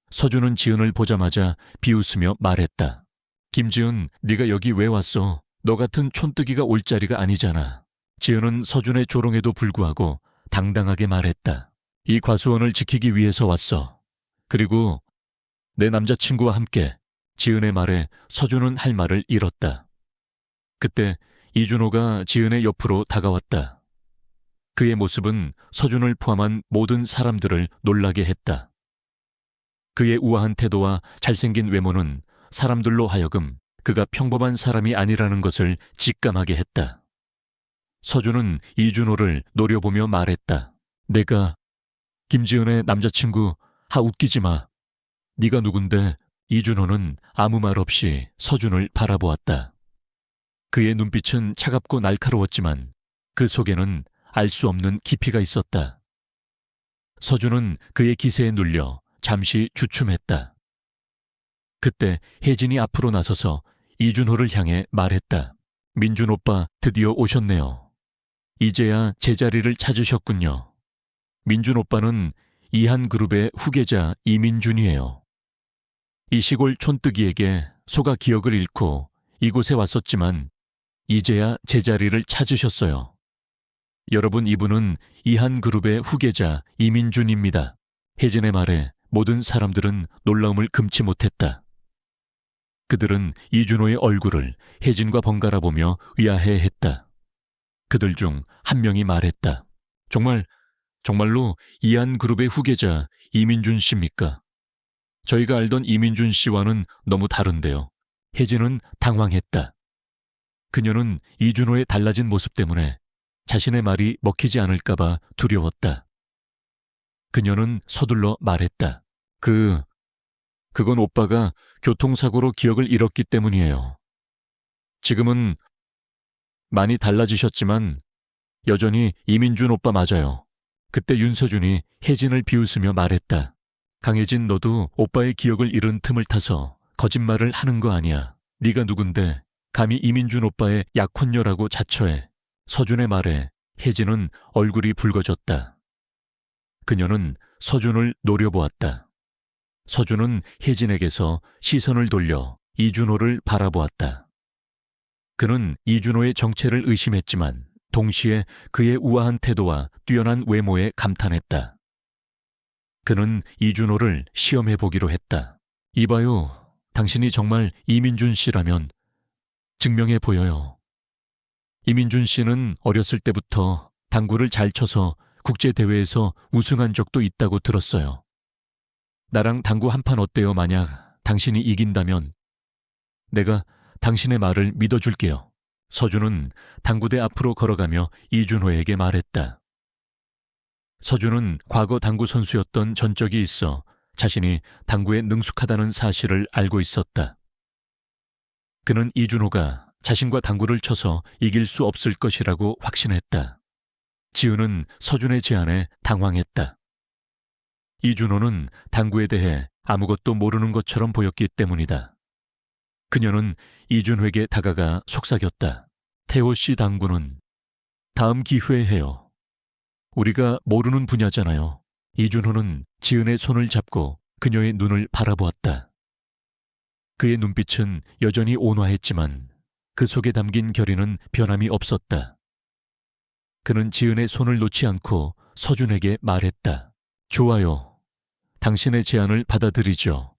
서준은 지은을 보자마자 비웃으며 말했다. 김지은, 네가 여기 왜 왔어? 너 같은 촌뜨기가 올 자리가 아니잖아. 지은은 서준의 조롱에도 불구하고 당당하게 말했다. 이 과수원을 지키기 위해서 왔어. 그리고 내 남자친구와 함께. 지은의 말에 서준은 할 말을 잃었다. 그때 이준호가 지은의 옆으로 다가왔다. 그의 모습은 서준을 포함한 모든 사람들을 놀라게 했다. 그의 우아한 태도와 잘생긴 외모는 사람들로 하여금 그가 평범한 사람이 아니라는 것을 직감하게 했다. 서준은 이준호를 노려보며 말했다. 내가 김지은의 남자친구. 웃기지 마. 네가 누군데? 이준호는 아무 말 없이 서준을 바라보았다. 그의 눈빛은 차갑고 날카로웠지만 그 속에는 알 수 없는 깊이가 있었다. 서준은 그의 기세에 눌려 잠시 주춤했다. 그때 혜진이 앞으로 나서서 이준호를 향해 말했다. 민준 오빠 드디어 오셨네요. 이제야 제자리를 찾으셨군요. 민준 오빠는 이한그룹의 후계자 이민준이에요. 이 시골 촌뜨기에게 속아 기억을 잃고 이곳에 왔었지만 이제야 제자리를 찾으셨어요. 여러분, 이분은 이한그룹의 후계자 이민준입니다. 혜진의 말에 모든 사람들은 놀라움을 금치 못했다. 그들은 이준호의 얼굴을 혜진과 번갈아 보며 의아해했다. 그들 중 한 명이 말했다. 정말로 이한그룹의 후계자 이민준 씨입니까? 저희가 알던 이민준 씨와는 너무 다른데요. 혜진은 당황했다. 그녀는 이준호의 달라진 모습 때문에 자신의 말이 먹히지 않을까봐 두려웠다. 그녀는 서둘러 말했다. 그건 오빠가 교통사고로 기억을 잃었기 때문이에요. 지금은 많이 달라지셨지만 여전히 이민준 오빠 맞아요. 그때 윤서준이 혜진을 비웃으며 말했다. 강혜진, 너도 오빠의 기억을 잃은 틈을 타서 거짓말을 하는 거 아니야. 네가 누군데 감히 이민준 오빠의 약혼녀라고 자처해. 서준의 말에 혜진은 얼굴이 붉어졌다. 그녀는 서준을 노려보았다. 서준은 혜진에게서 시선을 돌려 이준호를 바라보았다. 그는 이준호의 정체를 의심했지만 동시에 그의 우아한 태도와 뛰어난 외모에 감탄했다. 그는 이준호를 시험해 보기로 했다. 이봐요, 당신이 정말 이민준 씨라면 증명해 보여요. 이민준 씨는 어렸을 때부터 당구를 잘 쳐서 국제대회에서 우승한 적도 있다고 들었어요. 나랑 당구 한 판 어때요? 만약 당신이 이긴다면 내가 당신의 말을 믿어줄게요. 서준은 당구대 앞으로 걸어가며 이준호에게 말했다. 서준은 과거 당구 선수였던 전적이 있어 자신이 당구에 능숙하다는 사실을 알고 있었다. 그는 이준호가 자신과 당구를 쳐서 이길 수 없을 것이라고 확신했다. 지은은 서준의 제안에 당황했다. 이준호는 당구에 대해 아무것도 모르는 것처럼 보였기 때문이다. 그녀는 이준호에게 다가가 속삭였다. 태호 씨, 당구는 다음 기회에 해요. 우리가 모르는 분야잖아요. 이준호는 지은의 손을 잡고 그녀의 눈을 바라보았다. 그의 눈빛은 여전히 온화했지만 그 속에 담긴 결의는 변함이 없었다. 그는 지은의 손을 놓지 않고 서준에게 말했다. 좋아요. 당신의 제안을 받아들이죠.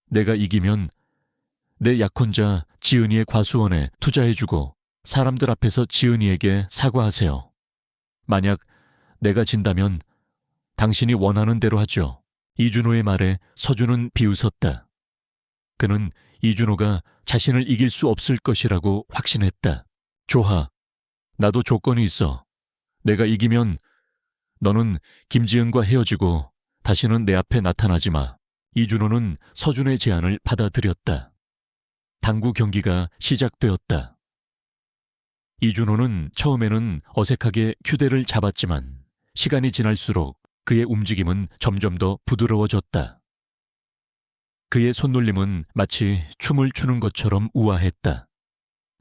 내가 이기면 내 약혼자 지은이의 과수원에 투자해주고 사람들 앞에서 지은이에게 사과하세요. 만약 내가 진다면 당신이 원하는 대로 하죠. 이준호의 말에 서준은 비웃었다. 그는 이준호가 자신을 이길 수 없을 것이라고 확신했다. 좋아. 나도 조건이 있어. 내가 이기면 너는 김지은과 헤어지고 다시는 내 앞에 나타나지 마. 이준호는 서준의 제안을 받아들였다. 당구 경기가 시작되었다. 이준호는 처음에는 어색하게 휴대를 잡았지만 시간이 지날수록 그의 움직임은 점점 더 부드러워졌다. 그의 손놀림은 마치 춤을 추는 것처럼 우아했다.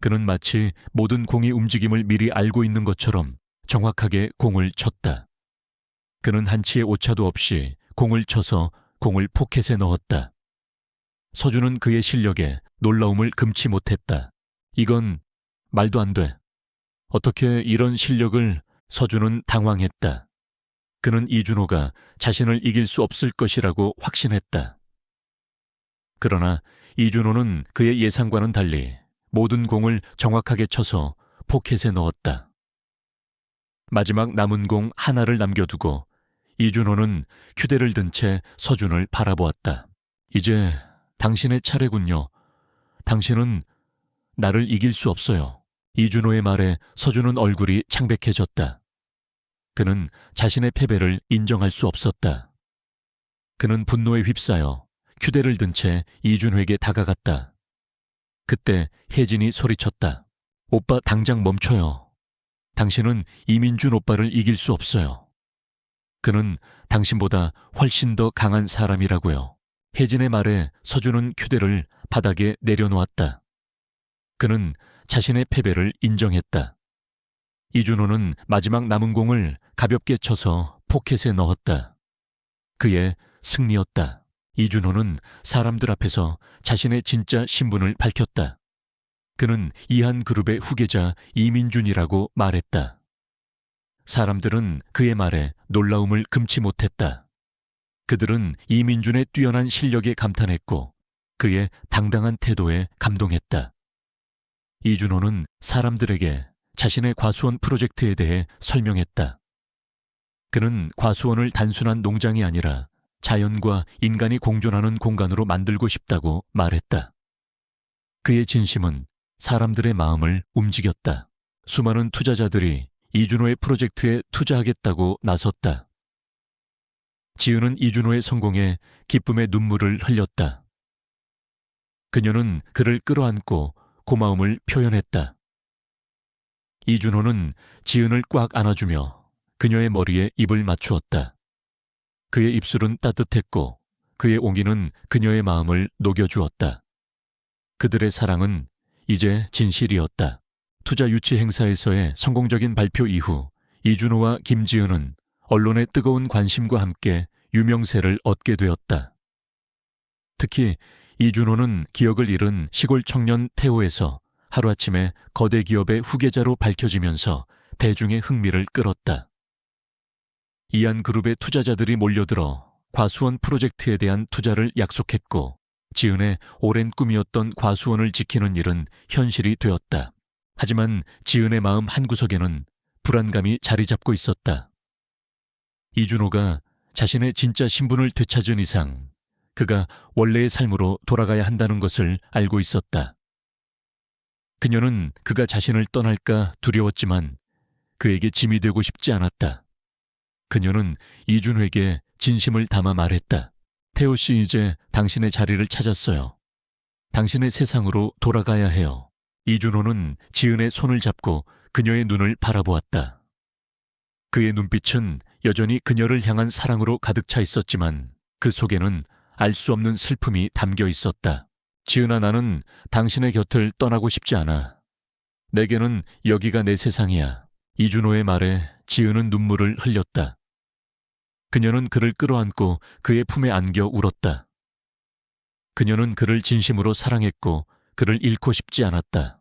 그는 마치 모든 공의 움직임을 미리 알고 있는 것처럼 정확하게 공을 쳤다. 그는 한치의 오차도 없이 공을 쳐서 공을 포켓에 넣었다. 서준은 그의 실력에 놀라움을 금치 못했다. 이건 말도 안 돼. 어떻게 이런 실력을... 서준은 당황했다. 그는 이준호가 자신을 이길 수 없을 것이라고 확신했다. 그러나 이준호는 그의 예상과는 달리 모든 공을 정확하게 쳐서 포켓에 넣었다. 마지막 남은 공 하나를 남겨두고 이준호는 휴대를 든 채 서준을 바라보았다. 이제 당신의 차례군요. 당신은 나를 이길 수 없어요. 이준호의 말에 서준은 얼굴이 창백해졌다. 그는 자신의 패배를 인정할 수 없었다. 그는 분노에 휩싸여 휴대를 든 채 이준호에게 다가갔다. 그때 혜진이 소리쳤다. 오빠 당장 멈춰요. 당신은 이민준 오빠를 이길 수 없어요. 그는 당신보다 훨씬 더 강한 사람이라고요. 혜진의 말에 서준은 휴대를 바닥에 내려놓았다. 그는 자신의 패배를 인정했다. 이준호는 마지막 남은 공을 가볍게 쳐서 포켓에 넣었다. 그의 승리였다. 이준호는 사람들 앞에서 자신의 진짜 신분을 밝혔다. 그는 이한그룹의 후계자 이민준이라고 말했다. 사람들은 그의 말에 놀라움을 금치 못했다. 그들은 이민준의 뛰어난 실력에 감탄했고 그의 당당한 태도에 감동했다. 이준호는 사람들에게 자신의 과수원 프로젝트에 대해 설명했다. 그는 과수원을 단순한 농장이 아니라 자연과 인간이 공존하는 공간으로 만들고 싶다고 말했다. 그의 진심은 사람들의 마음을 움직였다. 수많은 투자자들이 이준호의 프로젝트에 투자하겠다고 나섰다. 지은은 이준호의 성공에 기쁨의 눈물을 흘렸다. 그녀는 그를 끌어안고 고마움을 표현했다. 이준호는 지은을 꽉 안아주며 그녀의 머리에 입을 맞추었다. 그의 입술은 따뜻했고 그의 옹기는 그녀의 마음을 녹여주었다. 그들의 사랑은 이제 진실이었다. 투자 유치 행사에서의 성공적인 발표 이후 이준호와 김지은은 언론의 뜨거운 관심과 함께 유명세를 얻게 되었다. 특히 이준호는 기억을 잃은 시골 청년 태호에서 하루아침에 거대 기업의 후계자로 밝혀지면서 대중의 흥미를 끌었다. 이한그룹의 투자자들이 몰려들어 과수원 프로젝트에 대한 투자를 약속했고 지은의 오랜 꿈이었던 과수원을 지키는 일은 현실이 되었다. 하지만 지은의 마음 한구석에는 불안감이 자리 잡고 있었다. 이준호가 자신의 진짜 신분을 되찾은 이상 그가 원래의 삶으로 돌아가야 한다는 것을 알고 있었다. 그녀는 그가 자신을 떠날까 두려웠지만 그에게 짐이 되고 싶지 않았다. 그녀는 이준호에게 진심을 담아 말했다. 태호 씨, 이제 당신의 자리를 찾았어요. 당신의 세상으로 돌아가야 해요. 이준호는 지은의 손을 잡고 그녀의 눈을 바라보았다. 그의 눈빛은 여전히 그녀를 향한 사랑으로 가득 차 있었지만 그 속에는 알 수 없는 슬픔이 담겨 있었다. 지은아, 나는 당신의 곁을 떠나고 싶지 않아. 내게는 여기가 내 세상이야. 이준호의 말에 지은은 눈물을 흘렸다. 그녀는 그를 끌어안고 그의 품에 안겨 울었다. 그녀는 그를 진심으로 사랑했고 그를 잃고 싶지 않았다.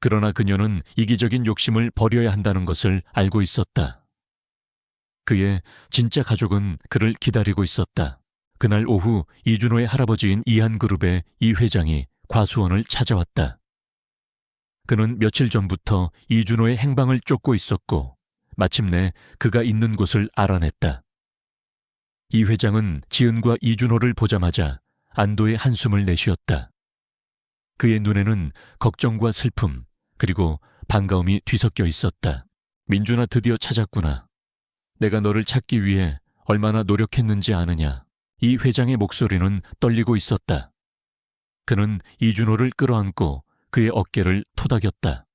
그러나 그녀는 이기적인 욕심을 버려야 한다는 것을 알고 있었다. 그의 진짜 가족은 그를 기다리고 있었다. 그날 오후 이준호의 할아버지인 이한그룹의 이 회장이 과수원을 찾아왔다. 그는 며칠 전부터 이준호의 행방을 쫓고 있었고 마침내 그가 있는 곳을 알아냈다. 이 회장은 지은과 이준호를 보자마자 안도의 한숨을 내쉬었다. 그의 눈에는 걱정과 슬픔 그리고 반가움이 뒤섞여 있었다. 민준아, 드디어 찾았구나. 내가 너를 찾기 위해 얼마나 노력했는지 아느냐. 이 회장의 목소리는 떨리고 있었다. 그는 이준호를 끌어안고 그의 어깨를 토닥였다.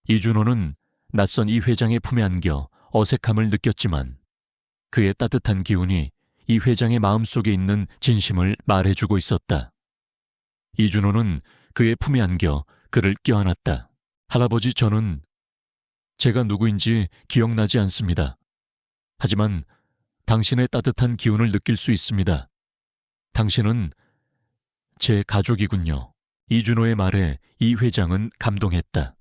이준호는 낯선 이 회장의 품에 안겨 어색함을 느꼈지만 그의 따뜻한 기운이 이 회장의 마음속에 있는 진심을 말해주고 있었다. 이준호는 그의 품에 안겨 그를 껴안았다. 할아버지, 저는 제가 누구인지 기억나지 않습니다. 하지만 당신의 따뜻한 기운을 느낄 수 있습니다. 당신은 제 가족이군요. 이준호의 말에 이 회장은 감동했다.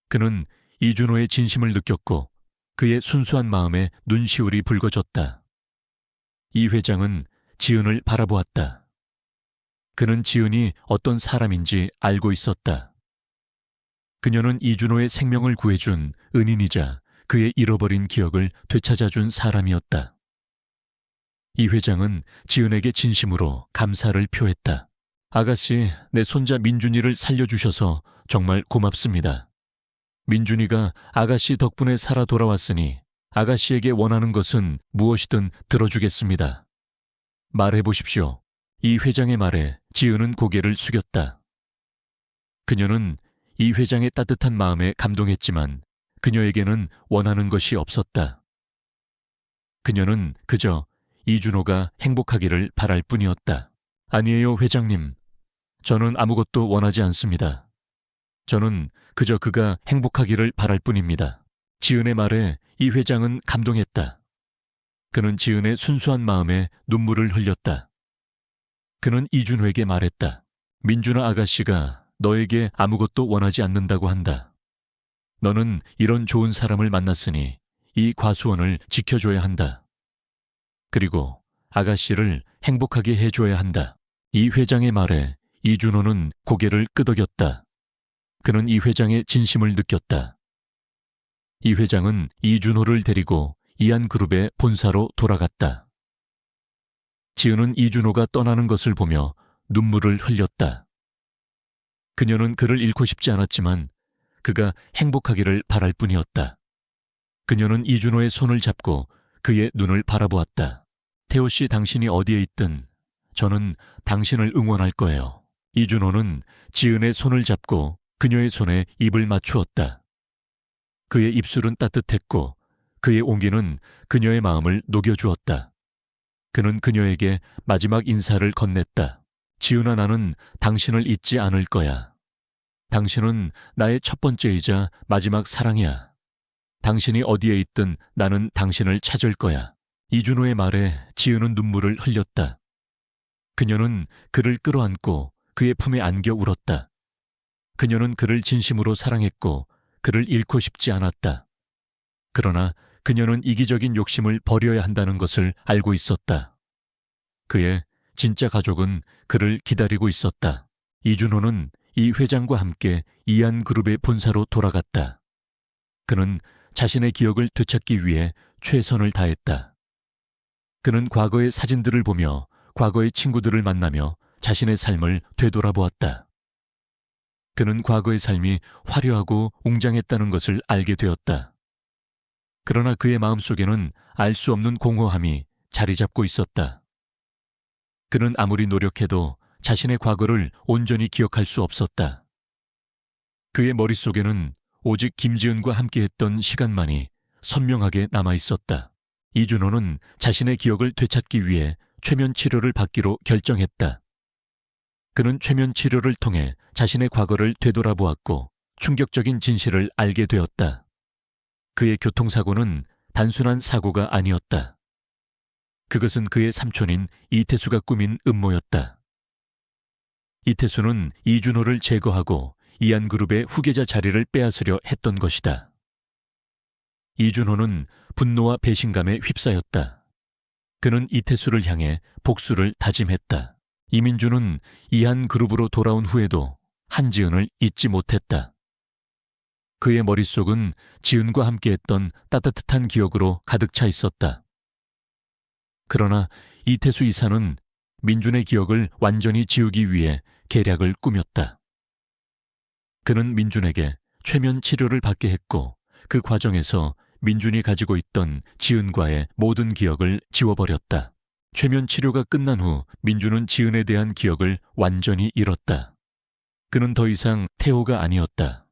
그는 이준호의 진심을 느꼈고 그의 순수한 마음에 눈시울이 붉어졌다. 이 회장은 지은을 바라보았다. 그는 지은이 어떤 사람인지 알고 있었다. 그녀는 이준호의 생명을 구해준 은인이자 그의 잃어버린 기억을 되찾아준 사람이었다. 이 회장은 지은에게 진심으로 감사를 표했다. 아가씨, 내 손자 민준이를 살려주셔서 정말 고맙습니다. 민준이가 아가씨 덕분에 살아 돌아왔으니 아가씨에게 원하는 것은 무엇이든 들어주겠습니다. 말해보십시오. 이 회장의 말에 지은은 고개를 숙였다. 그녀는 이 회장의 따뜻한 마음에 감동했지만 그녀에게는 원하는 것이 없었다. 그녀는 그저 이준호가 행복하기를 바랄 뿐이었다. 아니에요, 회장님. 저는 아무것도 원하지 않습니다. 저는 그저 그가 행복하기를 바랄 뿐입니다. 지은의 말에 이 회장은 감동했다. 그는 지은의 순수한 마음에 눈물을 흘렸다. 그는 이준호에게 말했다. 민준아 아가씨가 너에게 아무것도 원하지 않는다고 한다. 너는 이런 좋은 사람을 만났으니 이 과수원을 지켜줘야 한다. 그리고 아가씨를 행복하게 해줘야 한다. 이 회장의 말에 이준호는 고개를 끄덕였다. 그는 이 회장의 진심을 느꼈다. 이 회장은 이준호를 데리고 이한그룹의 본사로 돌아갔다. 지은은 이준호가 떠나는 것을 보며 눈물을 흘렸다. 그녀는 그를 잃고 싶지 않았지만 그가 행복하기를 바랄 뿐이었다. 그녀는 이준호의 손을 잡고 그의 눈을 바라보았다. 태호 씨, 당신이 어디에 있든 저는 당신을 응원할 거예요. 이준호는 지은의 손을 잡고 그녀의 손에 입을 맞추었다. 그의 입술은 따뜻했고 그의 온기는 그녀의 마음을 녹여주었다. 그는 그녀에게 마지막 인사를 건넸다. 지은아, 나는 당신을 잊지 않을 거야. 당신은 나의 첫 번째이자 마지막 사랑이야. 당신이 어디에 있든 나는 당신을 찾을 거야. 이준호의 말에 지은은 눈물을 흘렸다. 그녀는 그를 끌어안고 그의 품에 안겨 울었다. 그녀는 그를 진심으로 사랑했고 그를 잃고 싶지 않았다. 그러나 그녀는 이기적인 욕심을 버려야 한다는 것을 알고 있었다. 그의 진짜 가족은 그를 기다리고 있었다. 이준호는 이 회장과 함께 이한그룹의 본사로 돌아갔다. 그는 자신의 기억을 되찾기 위해 최선을 다했다. 그는 과거의 사진들을 보며 과거의 친구들을 만나며 자신의 삶을 되돌아보았다. 그는 과거의 삶이 화려하고 웅장했다는 것을 알게 되었다. 그러나 그의 마음속에는 알 수 없는 공허함이 자리 잡고 있었다. 그는 아무리 노력해도 자신의 과거를 온전히 기억할 수 없었다. 그의 머릿속에는 오직 김지은과 함께했던 시간만이 선명하게 남아 있었다. 이준호는 자신의 기억을 되찾기 위해 최면 치료를 받기로 결정했다. 그는 최면 치료를 통해 자신의 과거를 되돌아보았고 충격적인 진실을 알게 되었다. 그의 교통사고는 단순한 사고가 아니었다. 그것은 그의 삼촌인 이태수가 꾸민 음모였다. 이태수는 이준호를 제거하고 이한그룹의 후계자 자리를 빼앗으려 했던 것이다. 이준호는 분노와 배신감에 휩싸였다. 그는 이태수를 향해 복수를 다짐했다. 이민주는 이한그룹으로 돌아온 후에도 한지은을 잊지 못했다. 그의 머릿속은 지은과 함께했던 따뜻한 기억으로 가득 차 있었다. 그러나 이태수 이사는 민준의 기억을 완전히 지우기 위해 계략을 꾸몄다. 그는 민준에게 최면 치료를 받게 했고 그 과정에서 민준이 가지고 있던 지은과의 모든 기억을 지워버렸다. 최면 치료가 끝난 후 민주는 지은에 대한 기억을 완전히 잃었다. 그는 더 이상 태호가 아니었다.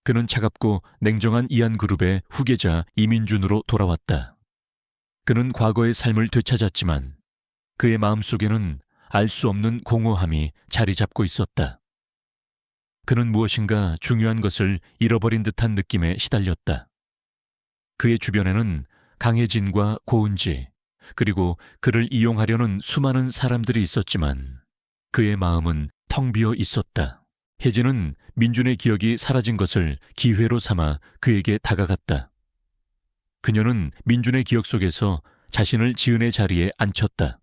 그는 차갑고 냉정한 이한그룹의 후계자 이민준으로 돌아왔다. 그는 과거의 삶을 되찾았지만 그의 마음속에는 알 수 없는 공허함이 자리 잡고 있었다. 그는 무엇인가 중요한 것을 잃어버린 듯한 느낌에 시달렸다. 그의 주변에는 강혜진과 고은지, 그리고 그를 이용하려는 수많은 사람들이 있었지만 그의 마음은 텅 비어 있었다. 혜진은 민준의 기억이 사라진 것을 기회로 삼아 그에게 다가갔다. 그녀는 민준의 기억 속에서 자신을 지은의 자리에 앉혔다.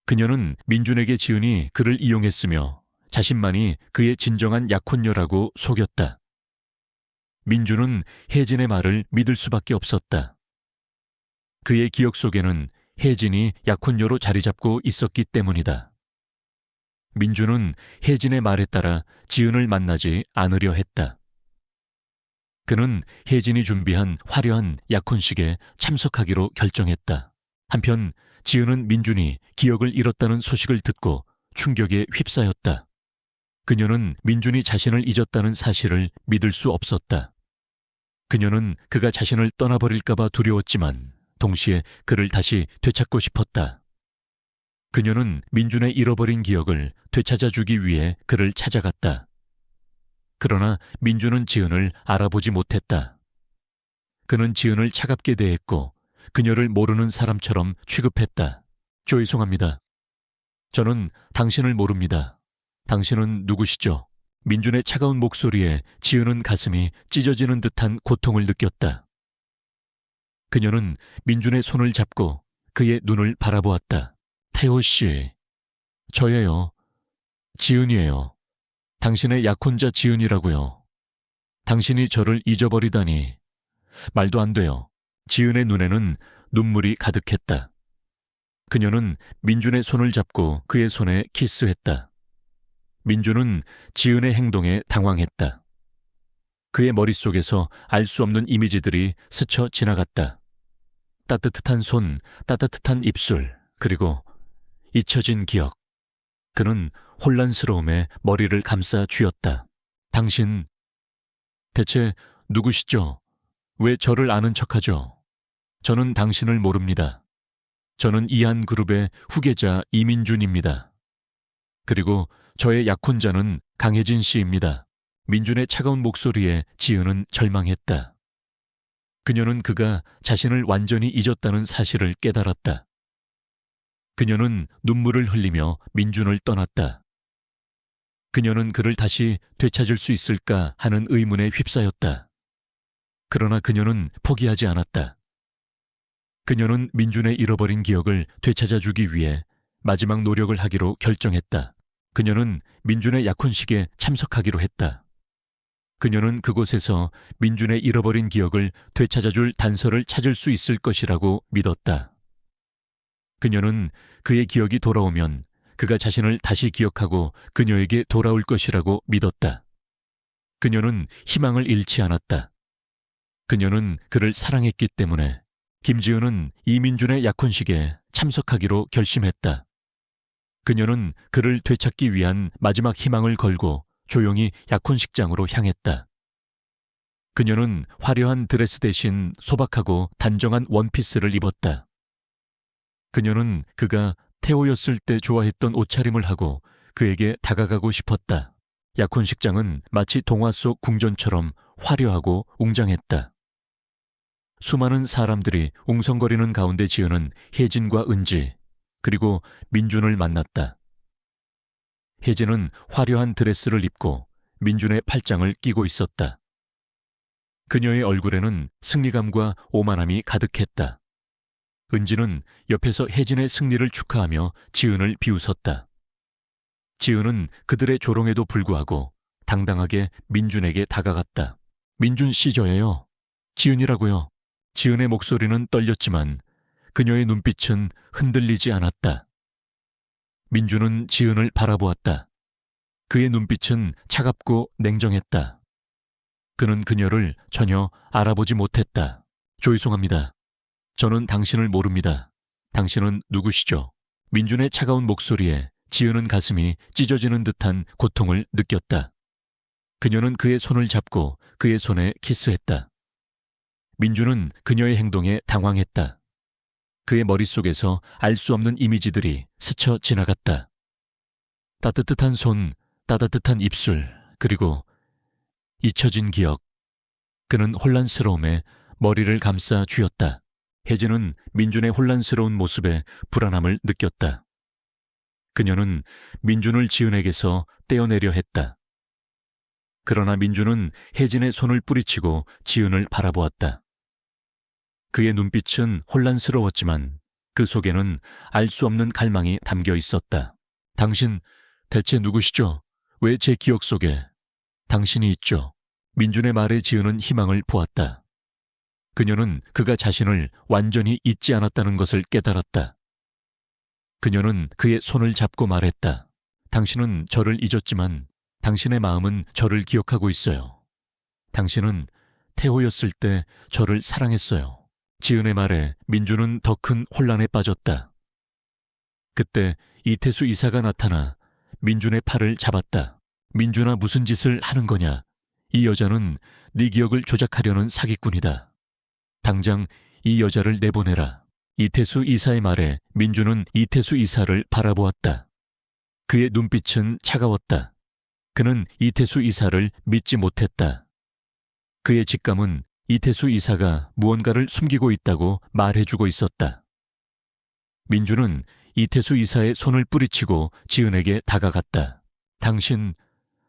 그녀는 민준에게 지은이 그를 이용했으며 자신만이 그의 진정한 약혼녀라고 속였다. 민준은 혜진의 말을 믿을 수밖에 없었다. 그의 기억 속에는 혜진이 약혼녀로 자리 잡고 있었기 때문이다. 민준은 혜진의 말에 따라 지은을 만나지 않으려 했다. 그는 혜진이 준비한 화려한 약혼식에 참석하기로 결정했다. 한편 지은은 민준이 기억을 잃었다는 소식을 듣고 충격에 휩싸였다. 그녀는 민준이 자신을 잊었다는 사실을 믿을 수 없었다. 그녀는 그가 자신을 떠나버릴까봐 두려웠지만 동시에 그를 다시 되찾고 싶었다. 그녀는 민준의 잃어버린 기억을 되찾아주기 위해 그를 찾아갔다. 그러나 민준은 지은을 알아보지 못했다. 그는 지은을 차갑게 대했고 그녀를 모르는 사람처럼 취급했다. 죄송합니다. 저는 당신을 모릅니다. 당신은 누구시죠? 민준의 차가운 목소리에 지은은 가슴이 찢어지는 듯한 고통을 느꼈다. 그녀는 민준의 손을 잡고 그의 눈을 바라보았다. 태호 씨, 저예요. 지은이에요. 당신의 약혼자 지은이라고요. 당신이 저를 잊어버리다니. 말도 안 돼요. 지은의 눈에는 눈물이 가득했다. 그녀는 민준의 손을 잡고 그의 손에 키스했다. 민준은 지은의 행동에 당황했다. 그의 머릿속에서 알 수 없는 이미지들이 스쳐 지나갔다. 따뜻한 손, 따뜻한 입술, 그리고 잊혀진 기억. 그는 혼란스러움에 머리를 감싸 쥐었다. 당신, 대체 누구시죠? 왜 저를 아는 척하죠? 저는 당신을 모릅니다. 저는 이한그룹의 후계자 이민준입니다. 그리고 저의 약혼자는 강혜진 씨입니다. 민준의 차가운 목소리에 지은은 절망했다. 그녀는 그가 자신을 완전히 잊었다는 사실을 깨달았다. 그녀는 눈물을 흘리며 민준을 떠났다. 그녀는 그를 다시 되찾을 수 있을까 하는 의문에 휩싸였다. 그러나 그녀는 포기하지 않았다. 그녀는 민준의 잃어버린 기억을 되찾아주기 위해 마지막 노력을 하기로 결정했다. 그녀는 민준의 약혼식에 참석하기로 했다. 그녀는 그곳에서 민준의 잃어버린 기억을 되찾아줄 단서를 찾을 수 있을 것이라고 믿었다. 그녀는 그의 기억이 돌아오면 그가 자신을 다시 기억하고 그녀에게 돌아올 것이라고 믿었다. 그녀는 희망을 잃지 않았다. 그녀는 그를 사랑했기 때문에 김지은은 이민준의 약혼식에 참석하기로 결심했다. 그녀는 그를 되찾기 위한 마지막 희망을 걸고 조용히 약혼식장으로 향했다. 그녀는 화려한 드레스 대신 소박하고 단정한 원피스를 입었다. 그녀는 그가 태호였을 때 좋아했던 옷차림을 하고 그에게 다가가고 싶었다. 약혼식장은 마치 동화 속 궁전처럼 화려하고 웅장했다. 수많은 사람들이 웅성거리는 가운데 지은은 혜진과 은지, 그리고 민준을 만났다. 혜진은 화려한 드레스를 입고 민준의 팔짱을 끼고 있었다. 그녀의 얼굴에는 승리감과 오만함이 가득했다. 은지는 옆에서 혜진의 승리를 축하하며 지은을 비웃었다. 지은은 그들의 조롱에도 불구하고 당당하게 민준에게 다가갔다. 민준 씨 저예요. 지은이라고요. 지은의 목소리는 떨렸지만 그녀의 눈빛은 흔들리지 않았다. 민준은 지은을 바라보았다. 그의 눈빛은 차갑고 냉정했다. 그는 그녀를 전혀 알아보지 못했다. 죄송합니다. 저는 당신을 모릅니다. 당신은 누구시죠? 민준의 차가운 목소리에 지은은 가슴이 찢어지는 듯한 고통을 느꼈다. 그녀는 그의 손을 잡고 그의 손에 키스했다. 민준은 그녀의 행동에 당황했다. 그의 머릿속에서 알 수 없는 이미지들이 스쳐 지나갔다. 따뜻한 손, 따뜻한 입술, 그리고 잊혀진 기억. 그는 혼란스러움에 머리를 감싸 쥐었다. 혜진은 민준의 혼란스러운 모습에 불안함을 느꼈다. 그녀는 민준을 지은에게서 떼어내려 했다. 그러나 민준은 혜진의 손을 뿌리치고 지은을 바라보았다. 그의 눈빛은 혼란스러웠지만 그 속에는 알 수 없는 갈망이 담겨 있었다. 당신 대체 누구시죠? 왜 제 기억 속에 당신이 있죠? 민준의 말에 지은은 희망을 보았다. 그녀는 그가 자신을 완전히 잊지 않았다는 것을 깨달았다. 그녀는 그의 손을 잡고 말했다. 당신은 저를 잊었지만 당신의 마음은 저를 기억하고 있어요. 당신은 태호였을 때 저를 사랑했어요. 지은의 말에 민준은 더 큰 혼란에 빠졌다. 그때 이태수 이사가 나타나 민준의 팔을 잡았다. 민준아, 무슨 짓을 하는 거냐? 이 여자는 네 기억을 조작하려는 사기꾼이다. 당장 이 여자를 내보내라. 이태수 이사의 말에 민준은 이태수 이사를 바라보았다. 그의 눈빛은 차가웠다. 그는 이태수 이사를 믿지 못했다. 그의 직감은 이태수 이사가 무언가를 숨기고 있다고 말해주고 있었다. 민준은 이태수 이사의 손을 뿌리치고 지은에게 다가갔다. 당신,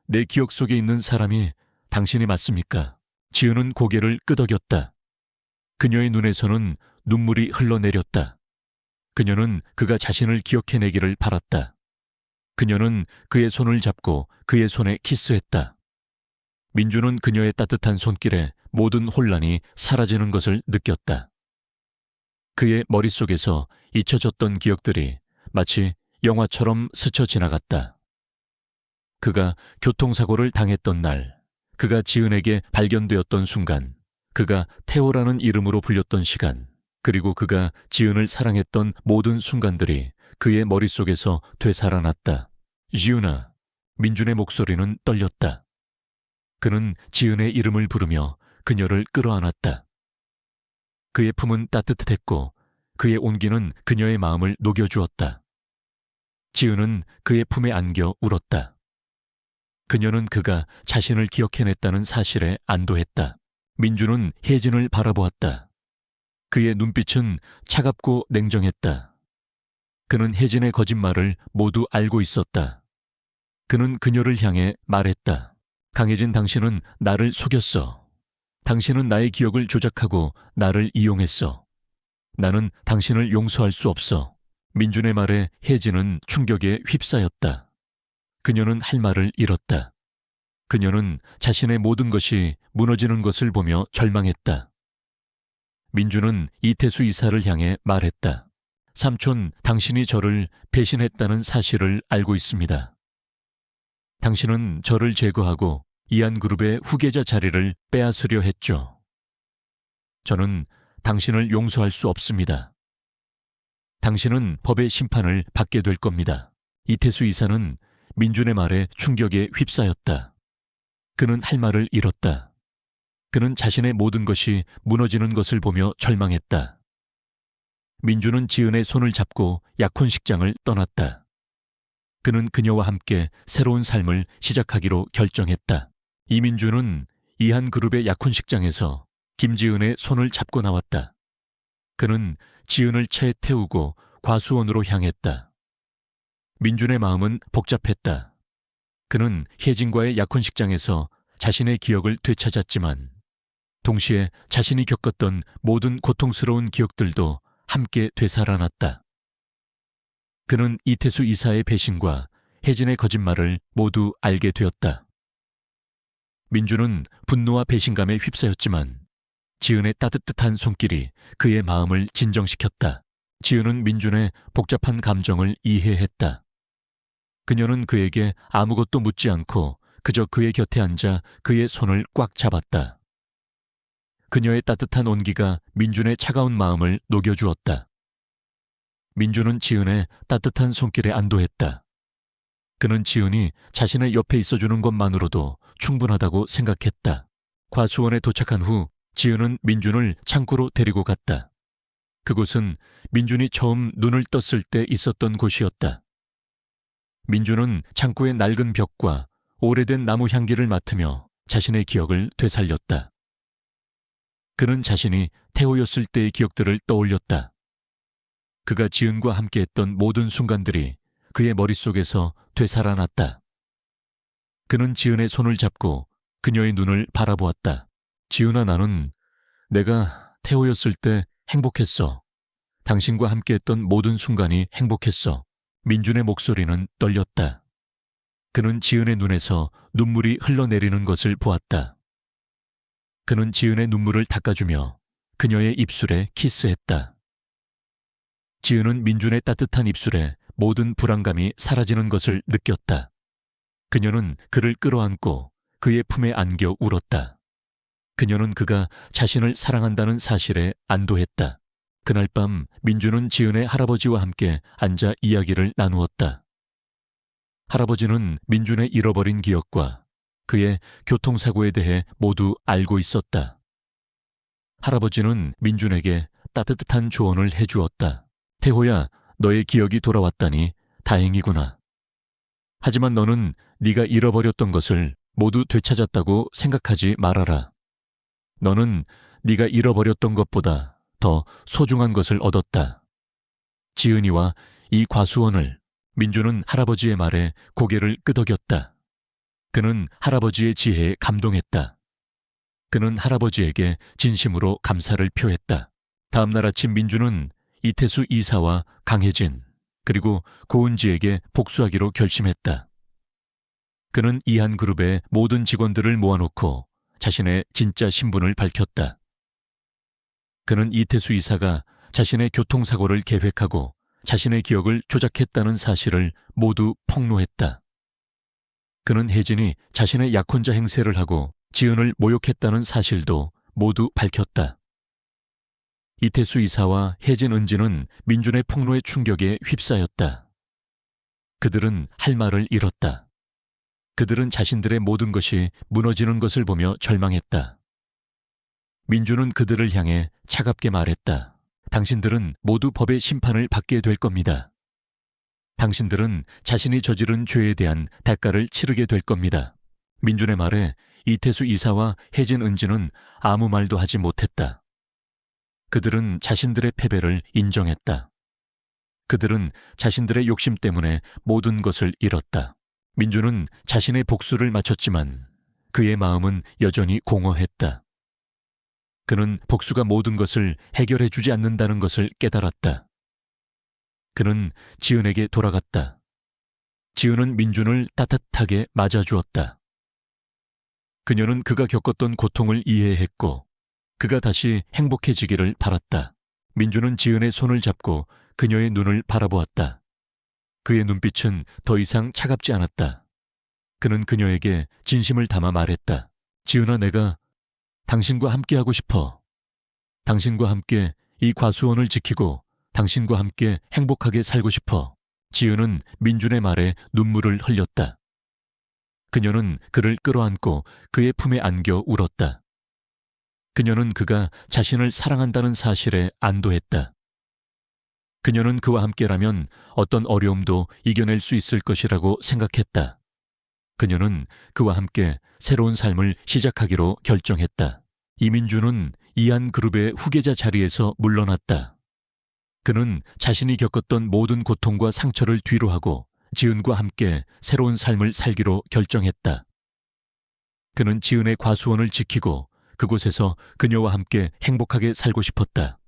내 기억 속에 있는 사람이 당신이 맞습니까? 지은은 고개를 끄덕였다. 그녀의 눈에서는 눈물이 흘러내렸다. 그녀는 그가 자신을 기억해내기를 바랐다. 그녀는 그의 손을 잡고 그의 손에 키스했다. 민준은 그녀의 따뜻한 손길에 모든 혼란이 사라지는 것을 느꼈다. 그의 머릿속에서 잊혀졌던 기억들이 마치 영화처럼 스쳐 지나갔다. 그가 교통사고를 당했던 날, 그가 지은에게 발견되었던 순간, 그가 태호라는 이름으로 불렸던 시간, 그리고 그가 지은을 사랑했던 모든 순간들이 그의 머릿속에서 되살아났다. 지은아, 민준의 목소리는 떨렸다. 그는 지은의 이름을 부르며 그녀를 끌어안았다. 그의 품은 따뜻했고 그의 온기는 그녀의 마음을 녹여주었다. 지은은 그의 품에 안겨 울었다. 그녀는 그가 자신을 기억해냈다는 사실에 안도했다. 민준은 혜진을 바라보았다. 그의 눈빛은 차갑고 냉정했다. 그는 혜진의 거짓말을 모두 알고 있었다. 그는 그녀를 향해 말했다. 강혜진, 당신은 나를 속였어. 당신은 나의 기억을 조작하고 나를 이용했어. 나는 당신을 용서할 수 없어. 민준의 말에 혜진은 충격에 휩싸였다. 그녀는 할 말을 잃었다. 그녀는 자신의 모든 것이 무너지는 것을 보며 절망했다. 민준은 이태수 이사를 향해 말했다. 삼촌, 당신이 저를 배신했다는 사실을 알고 있습니다. 당신은 저를 제거하고 이한그룹의 후계자 자리를 빼앗으려 했죠. 저는 당신을 용서할 수 없습니다. 당신은 법의 심판을 받게 될 겁니다. 이태수 이사는 민준의 말에 충격에 휩싸였다. 그는 할 말을 잃었다. 그는 자신의 모든 것이 무너지는 것을 보며 절망했다. 민준은 지은의 손을 잡고 약혼식장을 떠났다. 그는 그녀와 함께 새로운 삶을 시작하기로 결정했다. 이민준은 이한그룹의 약혼식장에서 김지은의 손을 잡고 나왔다. 그는 지은을 차에 태우고 과수원으로 향했다. 민준의 마음은 복잡했다. 그는 혜진과의 약혼식장에서 자신의 기억을 되찾았지만 동시에 자신이 겪었던 모든 고통스러운 기억들도 함께 되살아났다. 그는 이태수 이사의 배신과 혜진의 거짓말을 모두 알게 되었다. 민준은 분노와 배신감에 휩싸였지만 지은의 따뜻한 손길이 그의 마음을 진정시켰다. 지은은 민준의 복잡한 감정을 이해했다. 그녀는 그에게 아무것도 묻지 않고 그저 그의 곁에 앉아 그의 손을 꽉 잡았다. 그녀의 따뜻한 온기가 민준의 차가운 마음을 녹여주었다. 민주는 지은의 따뜻한 손길에 안도했다. 그는 지은이 자신의 옆에 있어주는 것만으로도 충분하다고 생각했다. 과수원에 도착한 후 지은은 민준을 창고로 데리고 갔다. 그곳은 민준이 처음 눈을 떴을 때 있었던 곳이었다. 민준은 창고의 낡은 벽과 오래된 나무 향기를 맡으며 자신의 기억을 되살렸다. 그는 자신이 태호였을 때의 기억들을 떠올렸다. 그가 지은과 함께했던 모든 순간들이 그의 머릿속에서 되살아났다. 그는 지은의 손을 잡고 그녀의 눈을 바라보았다. 지은아, 나는 내가 태호였을 때 행복했어. 당신과 함께했던 모든 순간이 행복했어. 민준의 목소리는 떨렸다. 그는 지은의 눈에서 눈물이 흘러내리는 것을 보았다. 그는 지은의 눈물을 닦아주며 그녀의 입술에 키스했다. 지은은 민준의 따뜻한 입술에 모든 불안감이 사라지는 것을 느꼈다. 그녀는 그를 끌어안고 그의 품에 안겨 울었다. 그녀는 그가 자신을 사랑한다는 사실에 안도했다. 그날 밤 민준은 지은의 할아버지와 함께 앉아 이야기를 나누었다. 할아버지는 민준의 잃어버린 기억과 그의 교통사고에 대해 모두 알고 있었다. 할아버지는 민준에게 따뜻한 조언을 해주었다. 태호야, 너의 기억이 돌아왔다니 다행이구나. 하지만 너는 네가 잃어버렸던 것을 모두 되찾았다고 생각하지 말아라. 너는 네가 잃어버렸던 것보다 더 소중한 것을 얻었다. 지은이와 이 과수원을. 민준은 할아버지의 말에 고개를 끄덕였다. 그는 할아버지의 지혜에 감동했다. 그는 할아버지에게 진심으로 감사를 표했다. 다음 날 아침 민준은 이태수 이사와 강혜진 그리고 고은지에게 복수하기로 결심했다. 그는 이한그룹의 모든 직원들을 모아놓고 자신의 진짜 신분을 밝혔다. 그는 이태수 이사가 자신의 교통사고를 계획하고 자신의 기억을 조작했다는 사실을 모두 폭로했다. 그는 혜진이 자신의 약혼자 행세를 하고 지은을 모욕했다는 사실도 모두 밝혔다. 이태수 이사와 혜진 은지는 민준의 폭로의 충격에 휩싸였다. 그들은 할 말을 잃었다. 그들은 자신들의 모든 것이 무너지는 것을 보며 절망했다. 민준은 그들을 향해 차갑게 말했다. 당신들은 모두 법의 심판을 받게 될 겁니다. 당신들은 자신이 저지른 죄에 대한 대가를 치르게 될 겁니다. 민준의 말에 이태수 이사와 혜진 은지는 아무 말도 하지 못했다. 그들은 자신들의 패배를 인정했다. 그들은 자신들의 욕심 때문에 모든 것을 잃었다. 민준은 자신의 복수를 마쳤지만 그의 마음은 여전히 공허했다. 그는 복수가 모든 것을 해결해주지 않는다는 것을 깨달았다. 그는 지은에게 돌아갔다. 지은은 민준을 따뜻하게 맞아주었다. 그녀는 그가 겪었던 고통을 이해했고 그가 다시 행복해지기를 바랐다. 민준은 지은의 손을 잡고 그녀의 눈을 바라보았다. 그의 눈빛은 더 이상 차갑지 않았다. 그는 그녀에게 진심을 담아 말했다. 지은아, 내가 당신과 함께하고 싶어. 당신과 함께 이 과수원을 지키고 당신과 함께 행복하게 살고 싶어. 지은은 민준의 말에 눈물을 흘렸다. 그녀는 그를 끌어안고 그의 품에 안겨 울었다. 그녀는 그가 자신을 사랑한다는 사실에 안도했다. 그녀는 그와 함께라면 어떤 어려움도 이겨낼 수 있을 것이라고 생각했다. 그녀는 그와 함께 새로운 삶을 시작하기로 결정했다. 이민준은 이한그룹의 후계자 자리에서 물러났다. 그는 자신이 겪었던 모든 고통과 상처를 뒤로하고 지은과 함께 새로운 삶을 살기로 결정했다. 그는 지은의 과수원을 지키고 그곳에서 그녀와 함께 행복하게 살고 싶었다.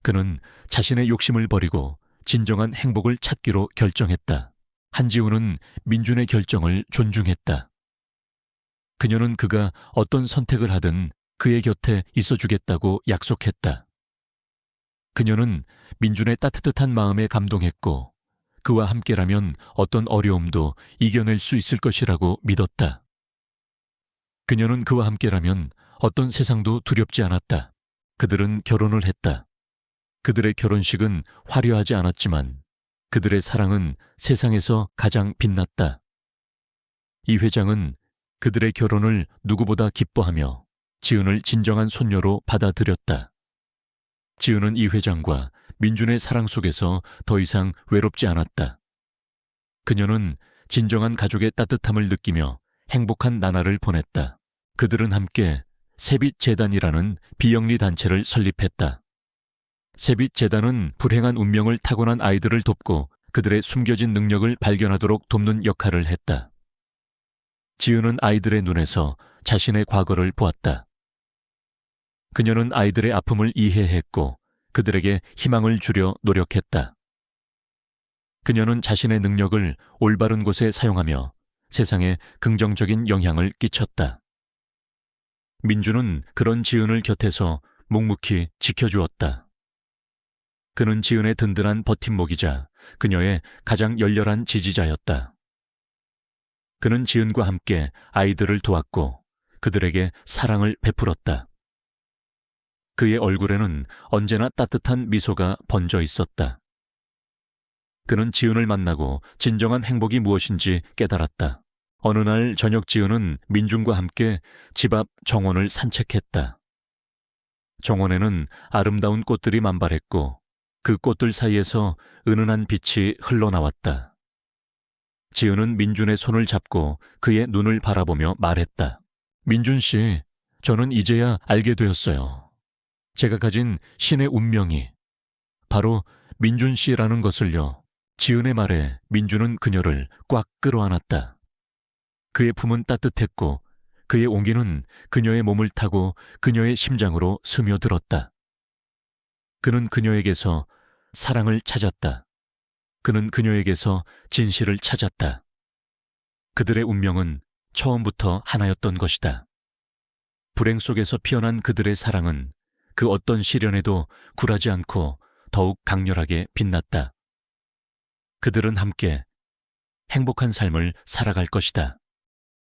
그는 자신의 욕심을 버리고 진정한 행복을 찾기로 결정했다. 한지우는 민준의 결정을 존중했다. 그녀는 그가 어떤 선택을 하든 그의 곁에 있어주겠다고 약속했다. 그녀는 민준의 따뜻한 마음에 감동했고 그와 함께라면 어떤 어려움도 이겨낼 수 있을 것이라고 믿었다. 그녀는 그와 함께라면 어떤 세상도 두렵지 않았다. 그들은 결혼을 했다. 그들의 결혼식은 화려하지 않았지만 그들의 사랑은 세상에서 가장 빛났다. 이 회장은 그들의 결혼을 누구보다 기뻐하며 지은을 진정한 손녀로 받아들였다. 지은은 이 회장과 민준의 사랑 속에서 더 이상 외롭지 않았다. 그녀는 진정한 가족의 따뜻함을 느끼며 행복한 나날을 보냈다. 그들은 함께 세빛재단이라는 비영리 단체를 설립했다. 세빛재단은 불행한 운명을 타고난 아이들을 돕고 그들의 숨겨진 능력을 발견하도록 돕는 역할을 했다. 지은은 아이들의 눈에서 자신의 과거를 보았다. 그녀는 아이들의 아픔을 이해했고 그들에게 희망을 주려 노력했다. 그녀는 자신의 능력을 올바른 곳에 사용하며 세상에 긍정적인 영향을 끼쳤다. 민주는 그런 지은을 곁에서 묵묵히 지켜주었다. 그는 지은의 든든한 버팀목이자 그녀의 가장 열렬한 지지자였다. 그는 지은과 함께 아이들을 도왔고 그들에게 사랑을 베풀었다. 그의 얼굴에는 언제나 따뜻한 미소가 번져 있었다. 그는 지은을 만나고 진정한 행복이 무엇인지 깨달았다. 어느 날 저녁 지은은 민준과 함께 집 앞 정원을 산책했다. 정원에는 아름다운 꽃들이 만발했고 그 꽃들 사이에서 은은한 빛이 흘러나왔다. 지은은 민준의 손을 잡고 그의 눈을 바라보며 말했다. 민준 씨, 저는 이제야 알게 되었어요. 제가 가진 신의 운명이 바로 민준 씨라는 것을요. 지은의 말에 민준은 그녀를 꽉 끌어안았다. 그의 품은 따뜻했고 그의 온기는 그녀의 몸을 타고 그녀의 심장으로 스며들었다. 그는 그녀에게서 사랑을 찾았다. 그는 그녀에게서 진실을 찾았다. 그들의 운명은 처음부터 하나였던 것이다. 불행 속에서 피어난 그들의 사랑은 그 어떤 시련에도 굴하지 않고 더욱 강렬하게 빛났다. 그들은 함께 행복한 삶을 살아갈 것이다.